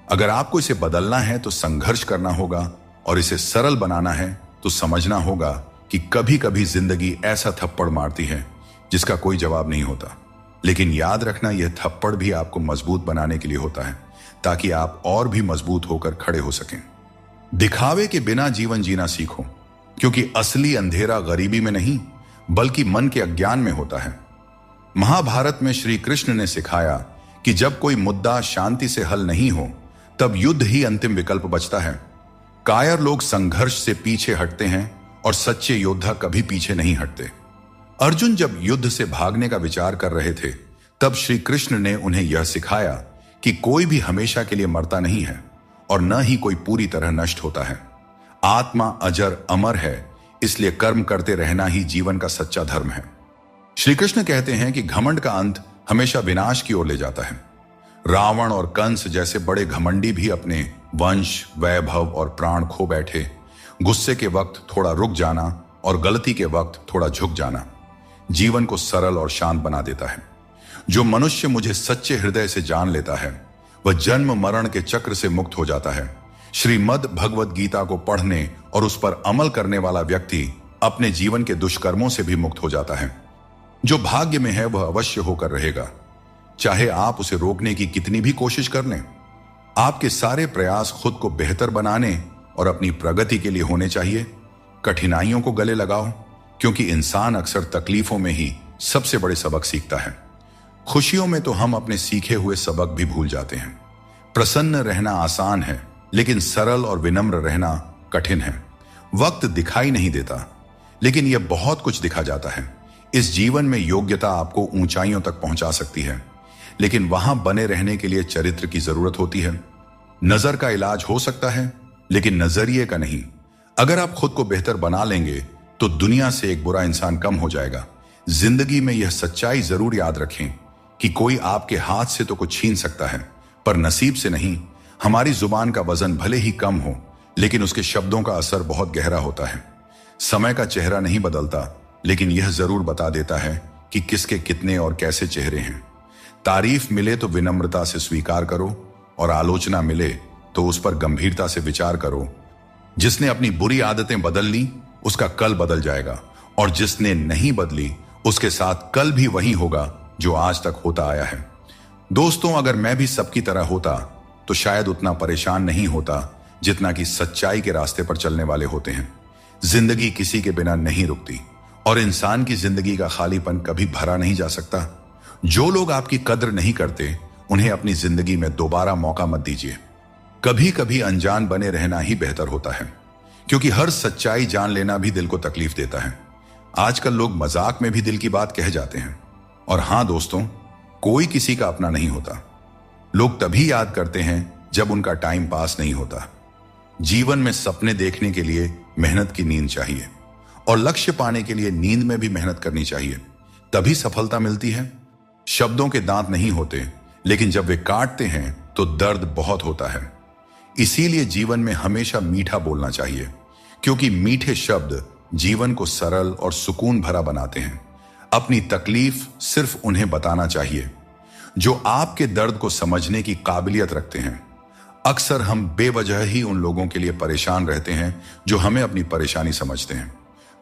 अगर आपको इसे बदलना है तो संघर्ष करना होगा, और इसे सरल बनाना है तो समझना होगा कि कभी कभी जिंदगी ऐसा थप्पड़ मारती है जिसका कोई जवाब नहीं होता। लेकिन याद रखना, यह थप्पड़ भी आपको मजबूत बनाने के लिए होता है, ताकि आप और भी मजबूत होकर खड़े हो सकें। दिखावे के बिना जीवन जीना सीखो, क्योंकि असली अंधेरा गरीबी में नहीं बल्कि मन के अज्ञान में होता है। महाभारत में श्री कृष्ण ने सिखाया कि जब कोई मुद्दा शांति से हल नहीं हो तब युद्ध ही अंतिम विकल्प बचता है। कायर लोग संघर्ष से पीछे हटते हैं और सच्चे योद्धा कभी पीछे नहीं हटते। अर्जुन जब युद्ध से भागने का विचार कर रहे थे तब श्री कृष्ण ने उन्हें यह सिखाया कि कोई भी हमेशा के लिए मरता नहीं है और न ही कोई पूरी तरह नष्ट होता है। आत्मा अजर अमर है, इसलिए कर्म करते रहना ही जीवन का सच्चा धर्म है। श्री कृष्ण कहते हैं कि घमंड का अंत हमेशा विनाश की ओर ले जाता है। रावण और कंस जैसे बड़े घमंडी भी अपने वंश, वैभव और प्राण खो बैठे। गुस्से के वक्त थोड़ा रुक जाना और गलती के वक्त थोड़ा झुक जाना जीवन को सरल और शांत बना देता है। जो मनुष्य मुझे सच्चे हृदय से जान लेता है वह जन्म मरण के चक्र से मुक्त हो जाता है। श्रीमद् भगवद गीता को पढ़ने और उस पर अमल करने वाला व्यक्ति अपने जीवन के दुष्कर्मों से भी मुक्त हो जाता है। जो भाग्य में है वह अवश्य होकर रहेगा, चाहे आप उसे रोकने की कितनी भी कोशिश कर लें। आपके सारे प्रयास खुद को बेहतर बनाने और अपनी प्रगति के लिए होने चाहिए। कठिनाइयों को गले लगाओ, क्योंकि इंसान अक्सर तकलीफों में ही सबसे बड़े सबक सीखता है। खुशियों में तो हम अपने सीखे हुए सबक भी भूल जाते हैं। प्रसन्न रहना आसान है, लेकिन सरल और विनम्र रहना कठिन है। वक्त दिखाई नहीं देता, लेकिन यह बहुत कुछ दिखा जाता है। इस जीवन में योग्यता आपको ऊंचाइयों तक पहुंचा सकती है, लेकिन वहां बने रहने के लिए चरित्र की जरूरत होती है। नजर का इलाज हो सकता है, लेकिन नजरिए का नहीं। अगर आप खुद को बेहतर बना लेंगे तो दुनिया से एक बुरा इंसान कम हो जाएगा। जिंदगी में यह सच्चाई जरूर याद रखें कि कोई आपके हाथ से तो कुछ छीन सकता है, पर नसीब से नहीं। हमारी जुबान का वजन भले ही कम हो, लेकिन उसके शब्दों का असर बहुत गहरा होता है। समय का चेहरा नहीं बदलता, लेकिन यह जरूर बता देता है कि किसके कितने और कैसे चेहरे हैं। तारीफ मिले तो विनम्रता से स्वीकार करो, और आलोचना मिले तो उस पर गंभीरता से विचार करो। जिसने अपनी बुरी आदतें बदल ली उसका कल बदल जाएगा, और जिसने नहीं बदली उसके साथ कल भी वही होगा जो आज तक होता आया है। दोस्तों, अगर मैं भी सबकी तरह होता तो शायद उतना परेशान नहीं होता जितना कि सच्चाई के रास्ते पर चलने वाले होते हैं। जिंदगी किसी के बिना नहीं रुकती, और इंसान की जिंदगी का खालीपन कभी भरा नहीं जा सकता। जो लोग आपकी कद्र नहीं करते उन्हें अपनी जिंदगी में दोबारा मौका मत दीजिए। कभी कभी अनजान बने रहना ही बेहतर होता है, क्योंकि हर सच्चाई जान लेना भी दिल को तकलीफ देता है। आजकल लोग मजाक में भी दिल की बात कह जाते हैं। और हां दोस्तों, कोई किसी का अपना नहीं होता। लोग तभी याद करते हैं जब उनका टाइम पास नहीं होता। जीवन में सपने देखने के लिए मेहनत की नींद चाहिए, और लक्ष्य पाने के लिए नींद में भी मेहनत करनी चाहिए, तभी सफलता मिलती है। शब्दों के दांत नहीं होते, लेकिन जब वे काटते हैं तो दर्द बहुत होता है। इसीलिए जीवन में हमेशा मीठा बोलना चाहिए, क्योंकि मीठे शब्द जीवन को सरल और सुकून भरा बनाते हैं। अपनी तकलीफ सिर्फ उन्हें बताना चाहिए जो आपके दर्द को समझने की काबिलियत रखते हैं। अक्सर हम बेवजह ही उन लोगों के लिए परेशान रहते हैं जो हमें अपनी परेशानी समझते हैं।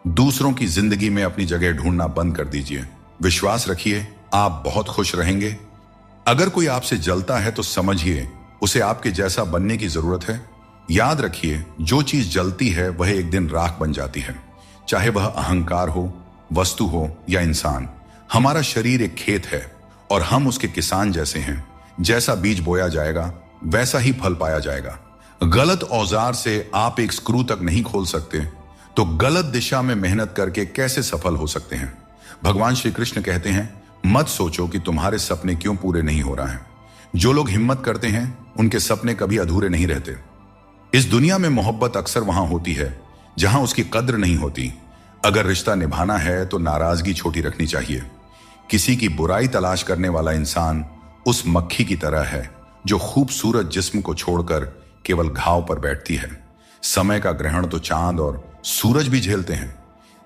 दूसरों की जिंदगी में अपनी जगह ढूंढना बंद कर दीजिए। विश्वास रखिए, आप बहुत खुश रहेंगे। अगर कोई आपसे जलता है तो समझिए उसे आपके जैसा बनने की जरूरत है। याद रखिए, जो चीज जलती है वह एक दिन राख बन जाती है, चाहे वह अहंकार हो, वस्तु हो या इंसान। हमारा शरीर एक खेत है और हम उसके किसान जैसे हैं। जैसा बीज बोया जाएगा वैसा ही फल पाया जाएगा। गलत औजार से आप एक स्क्रू तक नहीं खोल सकते, तो गलत दिशा में मेहनत करके कैसे सफल हो सकते हैं। भगवान श्री कृष्ण कहते हैं, मत सोचो कि तुम्हारे सपने क्यों पूरे नहीं हो रहे हैं। जो लोग हिम्मत करते हैं उनके सपने कभी अधूरे नहीं रहते। इस दुनिया में मोहब्बत अक्सर वहां होती है जहां उसकी कद्र नहीं होती। अगर रिश्ता निभाना है तो नाराजगी छोटी रखनी चाहिए। किसी की बुराई तलाश करने वाला इंसान उस मक्खी की तरह है जो खूबसूरत जिस्म को छोड़कर केवल घाव पर बैठती है। समय का ग्रहण तो चांद और सूरज भी झेलते हैं।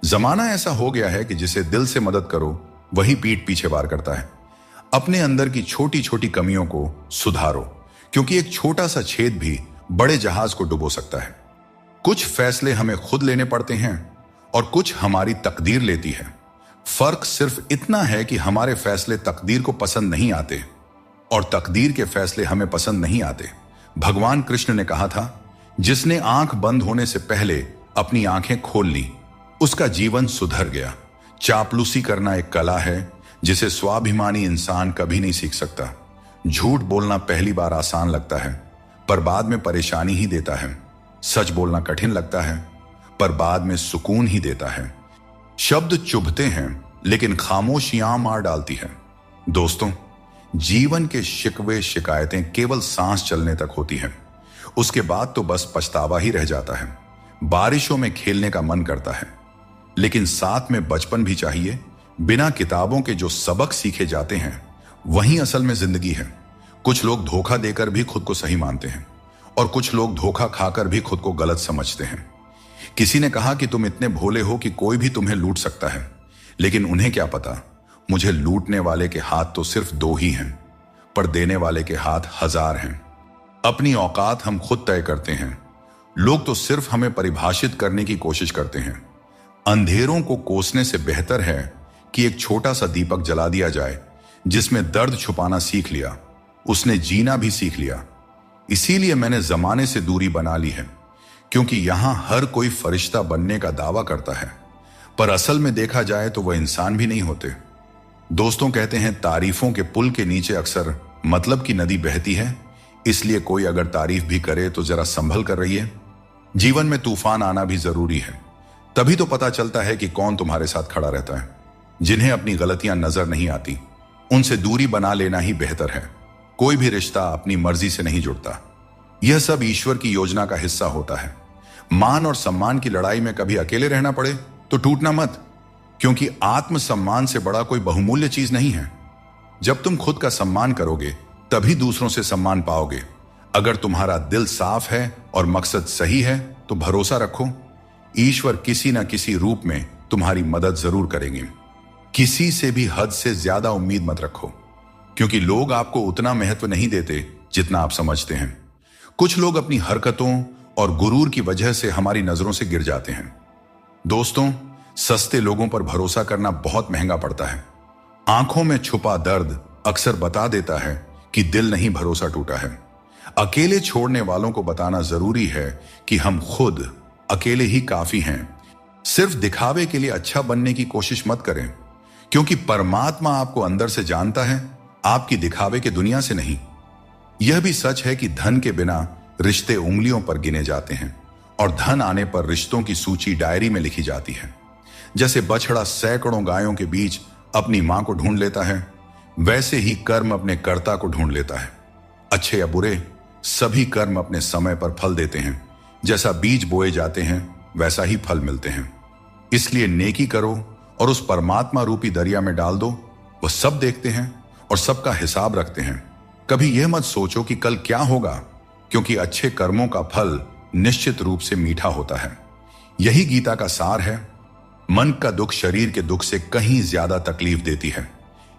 जमाना ऐसा हो गया है कि जिसे दिल से मदद करो वही पीठ पीछे वार करता है। अपने अंदर की छोटी छोटी कमियों को सुधारो, क्योंकि एक छोटा सा छेद भी बड़े जहाज को डुबो सकता है। कुछ फैसले हमें खुद लेने पड़ते हैं और कुछ हमारी तकदीर लेती है। फर्क सिर्फ इतना है कि हमारे फैसले तकदीर को पसंद नहीं आते और तकदीर के फैसले हमें पसंद नहीं आते। भगवान कृष्ण ने कहा था, जिसने आंख बंद होने से पहले अपनी आंखें खोल ली उसका जीवन सुधर गया। चापलूसी करना एक कला है जिसे स्वाभिमानी इंसान कभी नहीं सीख सकता। झूठ बोलना पहली बार आसान लगता है पर बाद में परेशानी ही देता है। सच बोलना कठिन लगता है पर बाद में सुकून ही देता है। शब्द चुभते हैं लेकिन खामोशियां मार डालती है। दोस्तों, जीवन के शिकवे शिकायतें केवल सांस चलने तक होती हैं। उसके बाद तो बस पछतावा ही रह जाता है। बारिशों में खेलने का मन करता है, लेकिन साथ में बचपन भी चाहिए। बिना किताबों के जो सबक सीखे जाते हैं वही असल में जिंदगी है। कुछ लोग धोखा देकर भी खुद को सही मानते हैं और कुछ लोग धोखा खाकर भी खुद को गलत समझते हैं। किसी ने कहा कि तुम इतने भोले हो कि कोई भी तुम्हें लूट सकता है, लेकिन उन्हें क्या पता, मुझे लूटने वाले के हाथ तो सिर्फ 2 ही हैं, पर देने वाले के हाथ 1000 हैं। अपनी औकात हम खुद तय करते हैं। लोग तो सिर्फ हमें परिभाषित करने की कोशिश करते हैं। अंधेरों को कोसने से बेहतर है कि एक छोटा सा दीपक जला दिया जाए। जिसमें दर्द छुपाना सीख लिया उसने जीना भी सीख लिया। इसीलिए मैंने जमाने से दूरी बना ली है, क्योंकि यहां हर कोई फरिश्ता बनने का दावा करता है, पर असल में देखा जाए तो वह इंसान भी नहीं होते। दोस्तों कहते हैं, तारीफों के पुल के नीचे अक्सर मतलब की नदी बहती है। इसलिए कोई अगर तारीफ भी करे तो जरा संभल कर रहिए। जीवन में तूफान आना भी जरूरी है, तभी तो पता चलता है कि कौन तुम्हारे साथ खड़ा रहता है। जिन्हें अपनी गलतियां नजर नहीं आती उनसे दूरी बना लेना ही बेहतर है। कोई भी रिश्ता अपनी मर्जी से नहीं जुड़ता, यह सब ईश्वर की योजना का हिस्सा होता है। मान और सम्मान की लड़ाई में कभी अकेले रहना पड़े तो टूटना मत, क्योंकि आत्मसम्मान से बड़ा कोई बहुमूल्य चीज नहीं है। जब तुम खुद का सम्मान करोगे तभी दूसरों से सम्मान पाओगे। अगर तुम्हारा दिल साफ है और मकसद सही है तो भरोसा रखो, ईश्वर किसी न किसी रूप में तुम्हारी मदद जरूर करेंगे। किसी से भी हद से ज्यादा उम्मीद मत रखो, क्योंकि लोग आपको उतना महत्व नहीं देते जितना आप समझते हैं। कुछ लोग अपनी हरकतों और गुरूर की वजह से हमारी नजरों से गिर जाते हैं। दोस्तों, सस्ते लोगों पर भरोसा करना बहुत महंगा पड़ता है। आंखों में छुपा दर्द अक्सर बता देता है कि दिल नहीं भरोसा टूटा है। अकेले छोड़ने वालों को बताना जरूरी है कि हम खुद अकेले ही काफी हैं। सिर्फ दिखावे के लिए अच्छा बनने की कोशिश मत करें, क्योंकि परमात्मा आपको अंदर से जानता है, आपकी दिखावे के दुनिया से नहीं। यह भी सच है कि धन के बिना रिश्ते उंगलियों पर गिने जाते हैं और धन आने पर रिश्तों की सूची डायरी में लिखी जाती है। जैसे बछड़ा सैकड़ों गायों के बीच अपनी मां को ढूंढ लेता है, वैसे ही कर्म अपने कर्ता को ढूंढ लेता है। अच्छे या बुरे, सभी कर्म अपने समय पर फल देते हैं। जैसा बीज बोए जाते हैं वैसा ही फल मिलते हैं। इसलिए नेकी करो और उस परमात्मा रूपी दरिया में डाल दो। वह सब देखते हैं और सबका हिसाब रखते हैं। कभी यह मत सोचो कि कल क्या होगा, क्योंकि अच्छे कर्मों का फल निश्चित रूप से मीठा होता है। यही गीता का सार है। मन का दुख शरीर के दुख से कहीं ज्यादा तकलीफ देती है,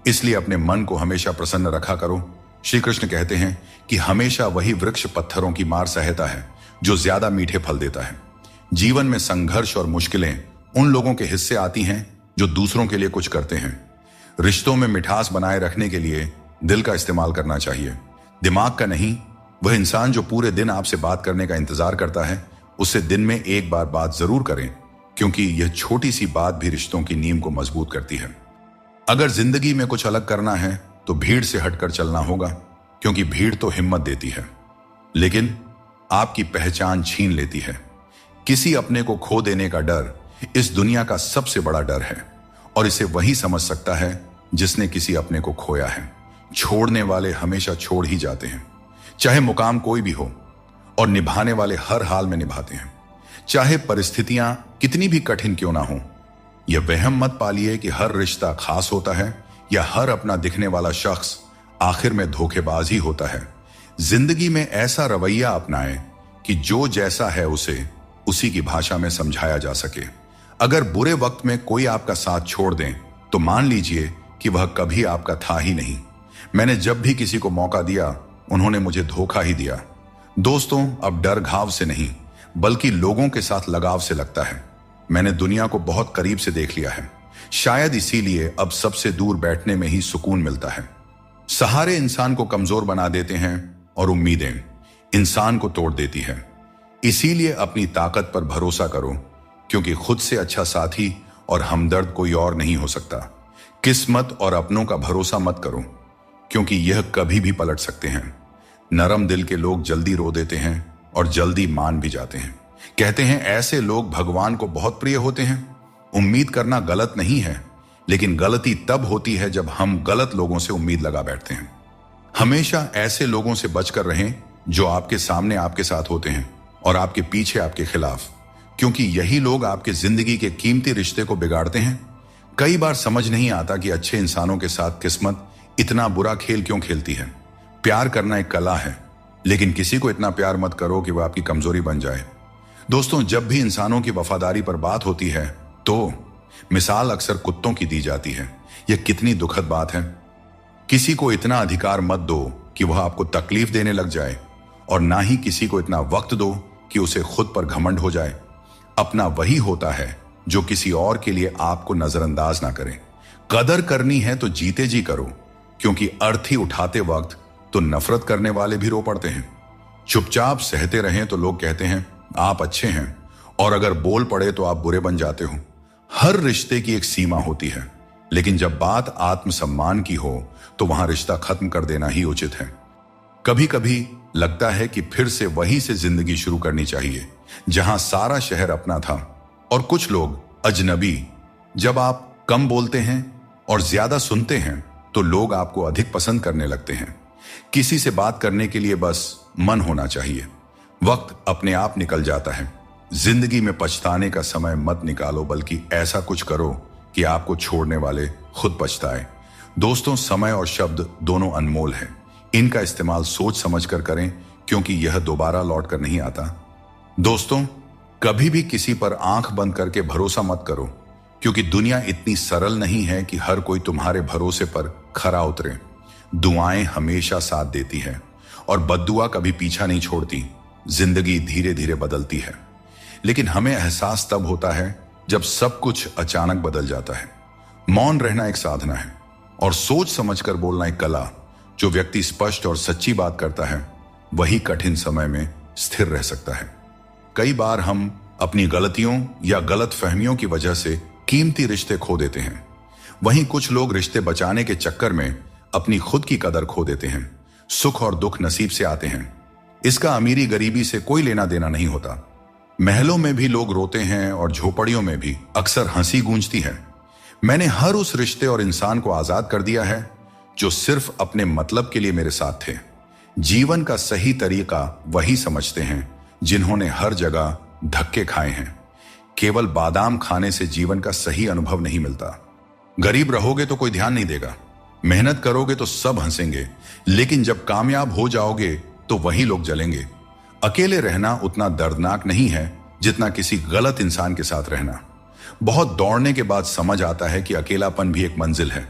इसलिए अपने मन को हमेशा प्रसन्न रखा करो। श्री कृष्ण कहते हैं कि हमेशा वही वृक्ष पत्थरों की मार सहता है जो ज्यादा मीठे फल देता है। जीवन में संघर्ष और मुश्किलें उन लोगों के हिस्से आती हैं जो दूसरों के लिए कुछ करते हैं। रिश्तों में मिठास बनाए रखने के लिए दिल का इस्तेमाल करना चाहिए, दिमाग का नहीं। वह इंसान जो पूरे दिन आपसे बात करने का इंतजार करता है, उससे दिन में एक बार बात जरूर करें, क्योंकि यह छोटी सी बात भी रिश्तों की नींव को मजबूत करती है। अगर जिंदगी में कुछ अलग करना है तो भीड़ से हटकर चलना होगा, क्योंकि भीड़ तो हिम्मत देती है लेकिन आपकी पहचान छीन लेती है। किसी अपने को खो देने का डर इस दुनिया का सबसे बड़ा डर है, और इसे वही समझ सकता है जिसने किसी अपने को खोया है। छोड़ने वाले हमेशा छोड़ ही जाते हैं, चाहे मुकाम कोई भी हो, और निभाने वाले हर हाल में निभाते हैं, चाहे परिस्थितियां कितनी भी कठिन क्यों ना हो। यह वहम मत पालिए कि हर रिश्ता खास होता है या हर अपना दिखने वाला शख्स आखिर में धोखेबाज ही होता है। जिंदगी में ऐसा रवैया अपनाएं कि जो जैसा है उसे उसी की भाषा में समझाया जा सके। अगर बुरे वक्त में कोई आपका साथ छोड़ दें तो मान लीजिए कि वह कभी आपका था ही नहीं। मैंने जब भी किसी को मौका दिया, उन्होंने मुझे धोखा ही दिया। दोस्तों, अब डर घाव से नहीं बल्कि लोगों के साथ लगाव से लगता है। मैंने दुनिया को बहुत करीब से देख लिया है, शायद इसीलिए अब सबसे दूर बैठने में ही सुकून मिलता है। सहारे इंसान को कमजोर बना देते हैं और उम्मीदें इंसान को तोड़ देती है। इसीलिए अपनी ताकत पर भरोसा करो, क्योंकि खुद से अच्छा साथी और हमदर्द कोई और नहीं हो सकता। किस्मत और अपनों का भरोसा मत करो, क्योंकि यह कभी भी पलट सकते हैं। नरम दिल के लोग जल्दी रो देते हैं और जल्दी मान भी जाते हैं। कहते हैं ऐसे लोग भगवान को बहुत प्रिय होते हैं। उम्मीद करना गलत नहीं है, लेकिन गलती तब होती है जब हम गलत लोगों से उम्मीद लगा बैठते हैं। हमेशा ऐसे लोगों से बचकर रहें जो आपके सामने आपके साथ होते हैं और आपके पीछे आपके खिलाफ, क्योंकि यही लोग आपके जिंदगी के कीमती रिश्ते को बिगाड़ते हैं। कई बार समझ नहीं आता कि अच्छे इंसानों के साथ किस्मत इतना बुरा खेल क्यों खेलती है। प्यार करना एक कला है, लेकिन किसी को इतना प्यार मत करो कि वह आपकी कमजोरी बन जाए। दोस्तों, जब भी इंसानों की वफादारी पर बात होती है तो मिसाल अक्सर कुत्तों की दी जाती है। यह कितनी दुखद बात है। किसी को इतना अधिकार मत दो कि वह आपको तकलीफ देने लग जाए, और ना ही किसी को इतना वक्त दो कि उसे खुद पर घमंड हो जाए। अपना वही होता है जो किसी और के लिए आपको नजरअंदाज ना करे। कदर करनी है तो जीते जी करो, क्योंकि अर्थी उठाते वक्त तो नफरत करने वाले भी रो पड़ते हैं। चुपचाप सहते रहें तो लोग कहते हैं आप अच्छे हैं, और अगर बोल पड़े तो आप बुरे बन जाते हो। हर रिश्ते की एक सीमा होती है, लेकिन जब बात आत्मसम्मान की हो तो वहां रिश्ता खत्म कर देना ही उचित है। कभी कभी लगता है कि फिर से वहीं से जिंदगी शुरू करनी चाहिए जहां सारा शहर अपना था और कुछ लोग अजनबी। जब आप कम बोलते हैं और ज्यादा सुनते हैं तो लोग आपको अधिक पसंद करने लगते हैं। किसी से बात करने के लिए बस मन होना चाहिए। वक्त अपने आप निकल जाता है। जिंदगी में पछताने का समय मत निकालो, बल्कि ऐसा कुछ करो कि आपको छोड़ने वाले खुद पछताए। दोस्तों, समय और शब्द दोनों अनमोल हैं। इनका इस्तेमाल सोच समझकर करें, क्योंकि यह दोबारा लौट कर नहीं आता। दोस्तों, कभी भी किसी पर आंख बंद करके भरोसा मत करो, क्योंकि दुनिया इतनी सरल नहीं है कि हर कोई तुम्हारे भरोसे पर खरा उतरे। दुआएं हमेशा साथ देती हैं और बद्दुआ कभी पीछा नहीं छोड़ती। जिंदगी धीरे धीरे बदलती है, लेकिन हमें एहसास तब होता है जब सब कुछ अचानक बदल जाता है। मौन रहना एक साधना है और सोच समझकर बोलना एक कला। जो व्यक्ति स्पष्ट और सच्ची बात करता है वही कठिन समय में स्थिर रह सकता है। कई बार हम अपनी गलतियों या गलत फहमियों की वजह से कीमती रिश्ते खो देते हैं। वहीं कुछ लोग रिश्ते बचाने के चक्कर में अपनी खुद की कदर खो देते हैं। सुख और दुख नसीब से आते हैं। इसका अमीरी गरीबी से कोई लेना देना नहीं होता। महलों में भी लोग रोते हैं और झोपड़ियों में भी अक्सर हंसी गूंजती है। मैंने हर उस रिश्ते और इंसान को आजाद कर दिया है जो सिर्फ अपने मतलब के लिए मेरे साथ थे। जीवन का सही तरीका वही समझते हैं जिन्होंने हर जगह धक्के खाए हैं। केवल बादाम खाने से जीवन का सही अनुभव नहीं मिलता। गरीब रहोगे तो कोई ध्यान नहीं देगा, मेहनत करोगे तो सब हंसेंगे, लेकिन जब कामयाब हो जाओगे तो वही लोग जलेंगे। अकेले रहना उतना दर्दनाक नहीं है जितना किसी गलत इंसान के साथ रहना। बहुत दौड़ने के बाद समझ आता है कि अकेलापन भी एक मंजिल है,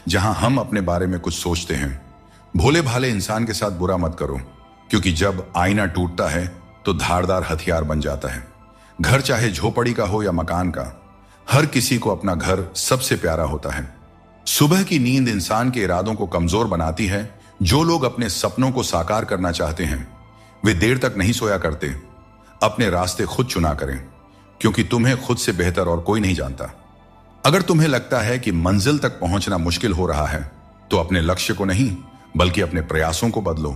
जहां हम अपने बारे में कुछ सोचते हैं। भोले भाले इंसान के साथ बुरा मत करो, क्योंकि जब आईना टूटता है तो धारदार हथियार बन जाता है। घर चाहे झोपड़ी का हो या मकान का, हर किसी को अपना घर सबसे प्यारा होता है। सुबह की नींद इंसान के इरादों को कमजोर बनाती है। जो लोग अपने सपनों को साकार करना चाहते हैं वे देर तक नहीं सोया करते। अपने रास्ते खुद चुना करें, क्योंकि तुम्हें खुद से बेहतर और कोई नहीं जानता। अगर तुम्हें लगता है कि मंजिल तक पहुंचना मुश्किल हो रहा है तो अपने लक्ष्य को नहीं बल्कि अपने प्रयासों को बदलो।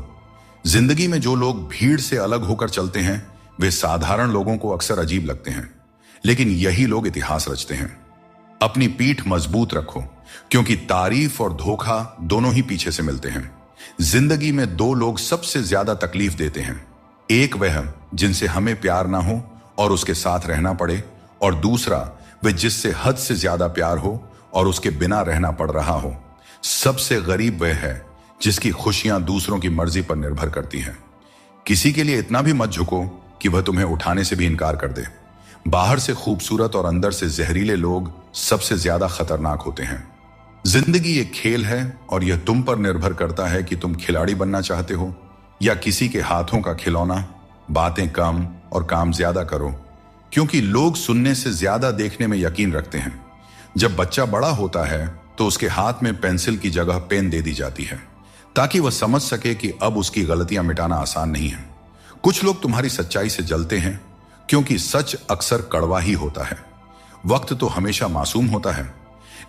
जिंदगी में जो लोग भीड़ से अलग होकर चलते हैं वे साधारण लोगों को अक्सर अजीब लगते हैं, लेकिन यही लोग इतिहास रचते हैं। अपनी पीठ मजबूत रखो, क्योंकि तारीफ और धोखा दोनों ही पीछे से मिलते हैं। जिंदगी में दो लोग सबसे ज्यादा तकलीफ देते हैं, एक वह जिनसे हमें प्यार ना हो और उसके साथ रहना पड़े, और दूसरा वह जिससे हद से ज्यादा प्यार हो और उसके बिना रहना पड़ रहा हो। सबसे गरीब वह है जिसकी खुशियां दूसरों की मर्जी पर निर्भर करती हैं। किसी के लिए इतना भी मत झुको कि वह तुम्हें उठाने से भी इनकार कर दे। बाहर से खूबसूरत और अंदर से जहरीले लोग सबसे ज्यादा खतरनाक होते हैं। जिंदगी एक खेल है और यह तुम पर निर्भर करता है कि तुम खिलाड़ी बनना चाहते हो या किसी के हाथों का खिलौना। बातें कम और काम ज्यादा करो, क्योंकि लोग सुनने से ज्यादा देखने में यकीन रखते हैं। जब बच्चा बड़ा होता है तो उसके हाथ में पेंसिल की जगह पेन दे दी जाती है, ताकि वह समझ सके कि अब उसकी गलतियां मिटाना आसान नहीं है। कुछ लोग तुम्हारी सच्चाई से जलते हैं, क्योंकि सच अक्सर कड़वा ही होता है। वक्त तो हमेशा मासूम होता है,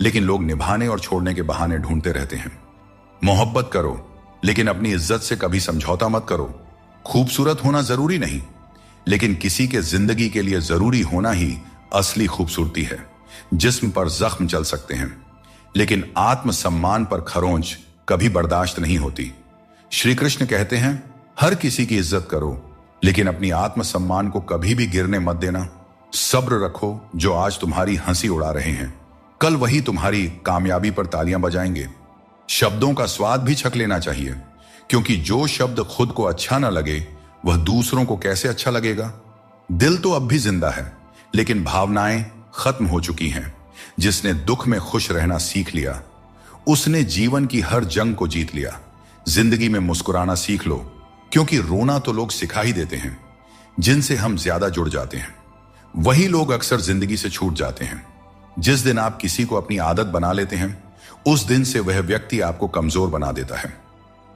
लेकिन लोग निभाने और छोड़ने के बहाने ढूंढते रहते हैं। मोहब्बत करो, लेकिन अपनी इज्जत से कभी समझौता मत करो। खूबसूरत होना जरूरी नहीं, लेकिन किसी के जिंदगी के लिए जरूरी होना ही असली खूबसूरती है। जिस्म पर जख्म चल सकते हैं, लेकिन आत्मसम्मान पर खरोंच कभी बर्दाश्त नहीं होती। श्री कृष्ण कहते हैं, हर किसी की इज्जत करो, लेकिन अपनी आत्मसम्मान को कभी भी गिरने मत देना। सब्र रखो, जो आज तुम्हारी हंसी उड़ा रहे हैं कल वही तुम्हारी कामयाबी पर तालियां बजाएंगे। शब्दों का स्वाद भी छक लेना चाहिए, क्योंकि जो शब्द खुद को अच्छा ना लगे वह दूसरों को कैसे अच्छा लगेगा। दिल तो अब भी जिंदा है, लेकिन भावनाएं खत्म हो चुकी हैं। जिसने दुख में खुश रहना सीख लिया उसने जीवन की हर जंग को जीत लिया। जिंदगी में मुस्कुराना सीख लो, क्योंकि रोना तो लोग सिखा ही देते हैं। जिनसे हम ज्यादा जुड़ जाते हैं वही लोग अक्सर जिंदगी से छूट जाते हैं। जिस दिन आप किसी को अपनी आदत बना लेते हैं उस दिन से वह व्यक्ति आपको कमजोर बना देता है।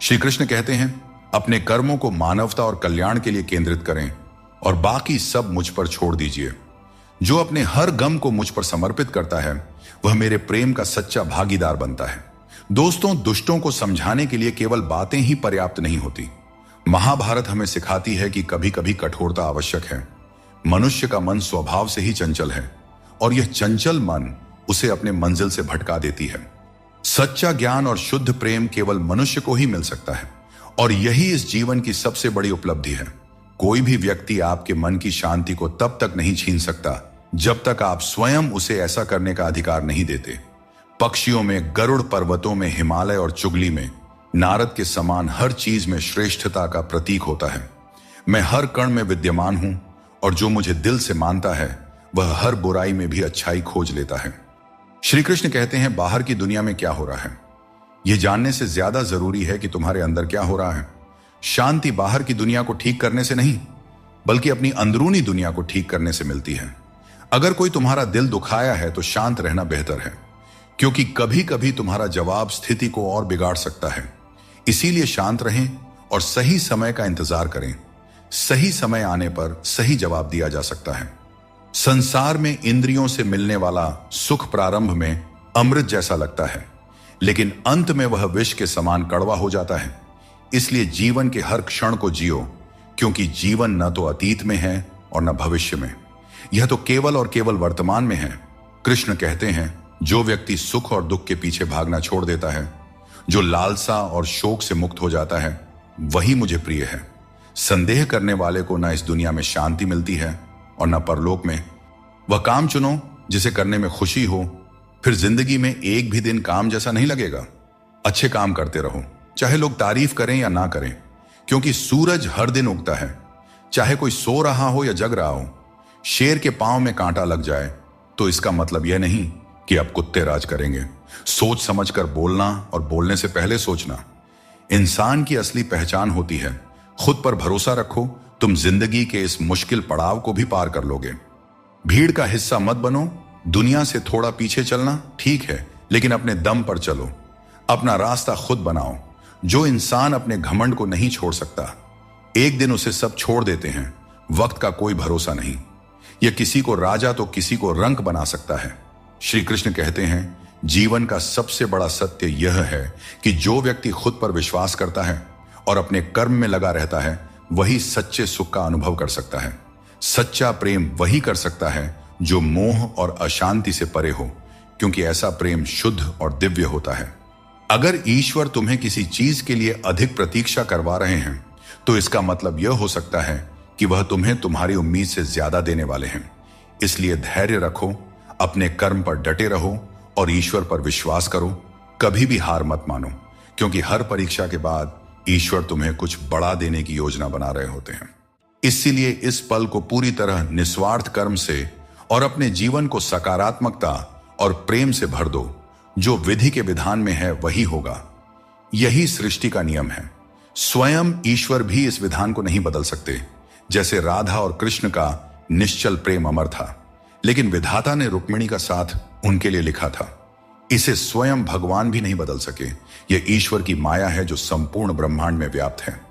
श्री कृष्ण कहते हैं, अपने कर्मों को मानवता और कल्याण के लिए केंद्रित करें और बाकी सब मुझ पर छोड़ दीजिए। जो अपने हर गम को मुझ पर समर्पित करता है वह मेरे प्रेम का सच्चा भागीदार बनता है। दोस्तों, दुष्टों को समझाने के लिए केवल बातें ही पर्याप्त नहीं होती। महाभारत हमें सिखाती है कि कभी कभी कठोरता आवश्यक है। मनुष्य का मन स्वभाव से ही चंचल है और यह चंचल मन उसे अपने मंजिल से भटका देती है। सच्चा ज्ञान और शुद्ध प्रेम केवल मनुष्य को ही मिल सकता है, और यही इस जीवन की सबसे बड़ी उपलब्धि है। कोई भी व्यक्ति आपके मन की शांति को तब तक नहीं छीन सकता जब तक आप स्वयं उसे ऐसा करने का अधिकार नहीं देते। पक्षियों में गरुड़, पर्वतों में हिमालय और चुगली में नारद के समान हर चीज में श्रेष्ठता का प्रतीक होता है। मैं हर कण में विद्यमान हूं, और जो मुझे दिल से मानता है वह हर बुराई में भी अच्छाई खोज लेता है। श्री कृष्ण कहते हैं, बाहर की दुनिया में क्या हो रहा है यह जानने से ज्यादा जरूरी है कि तुम्हारे अंदर क्या हो रहा है। शांति बाहर की दुनिया को ठीक करने से नहीं, बल्कि अपनी अंदरूनी दुनिया को ठीक करने से मिलती है। अगर कोई तुम्हारा दिल दुखाया है तो शांत रहना बेहतर है, क्योंकि कभी कभी तुम्हारा जवाब स्थिति को और बिगाड़ सकता है। इसीलिए शांत रहें और सही समय का इंतजार करें। सही समय आने पर सही जवाब दिया जा सकता है। संसार में इंद्रियों से मिलने वाला सुख प्रारंभ में अमृत जैसा लगता है, लेकिन अंत में वह विष के समान कड़वा हो जाता है। इसलिए जीवन के हर क्षण को जियो, क्योंकि जीवन न तो अतीत में है और न भविष्य में, यह तो केवल और केवल वर्तमान में है। कृष्ण कहते हैं, जो व्यक्ति सुख और दुख के पीछे भागना छोड़ देता है, जो लालसा और शोक से मुक्त हो जाता है, वही मुझे प्रिय है। संदेह करने वाले को न इस दुनिया में शांति मिलती है और न परलोक में। वह काम चुनो जिसे करने में खुशी हो, फिर जिंदगी में एक भी दिन काम जैसा नहीं लगेगा। अच्छे काम करते रहो, चाहे लोग तारीफ करें या ना करें, क्योंकि सूरज हर दिन उगता है, चाहे कोई सो रहा हो या जग रहा हो। शेर के पांव में कांटा लग जाए तो इसका मतलब यह नहीं कि अब कुत्ते राज करेंगे। सोच समझकर बोलना और बोलने से पहले सोचना। इंसान की असली पहचान होती है खुद पर भरोसा रखो, तुम जिंदगी के इस मुश्किल पड़ाव को भी पार कर लोगे। भीड़ का हिस्सा मत बनो, दुनिया से थोड़ा पीछे चलना ठीक है, लेकिन अपने दम पर चलो। अपना रास्ता खुद बनाओ। जो इंसान अपने घमंड को नहीं छोड़ सकता, एक दिन उसे सब छोड़ देते हैं। वक्त का कोई भरोसा नहीं। यह किसी को राजा तो किसी को रंक बना सकता है। श्री कृष्ण कहते हैं, जीवन का सबसे बड़ा सत्य यह है कि जो व्यक्ति खुद पर विश्वास करता है और अपने कर्म में लगा रहता है, वही सच्चे सुख का अनुभव कर सकता है। सच्चा प्रेम वही कर सकता है जो मोह और अशांति से परे हो, क्योंकि ऐसा प्रेम शुद्ध और दिव्य होता है। अगर ईश्वर तुम्हें किसी चीज के लिए अधिक प्रतीक्षा करवा रहे हैं, तो इसका मतलब यह हो सकता है कि वह तुम्हें तुम्हारी उम्मीद से ज्यादा देने वाले हैं। इसलिए धैर्य रखो, अपने कर्म पर डटे रहो और ईश्वर पर विश्वास करो। कभी भी हार मत मानो, क्योंकि हर परीक्षा के बाद ईश्वर तुम्हें कुछ बड़ा देने की योजना बना रहे होते हैं। इसीलिए इस पल को पूरी तरह निस्वार्थ कर्म से और अपने जीवन को सकारात्मकता और प्रेम से भर दो। जो विधि के विधान में है वही होगा। यही सृष्टि का नियम है। स्वयं ईश्वर भी इस विधान को नहीं बदल सकते। जैसे राधा और कृष्ण का निश्चल प्रेम अमर था, लेकिन विधाता ने रुक्मिणी का साथ उनके लिए लिखा था। इसे स्वयं भगवान भी नहीं बदल सके। यह ईश्वर की माया है जो संपूर्ण ब्रह्मांड में व्याप्त है।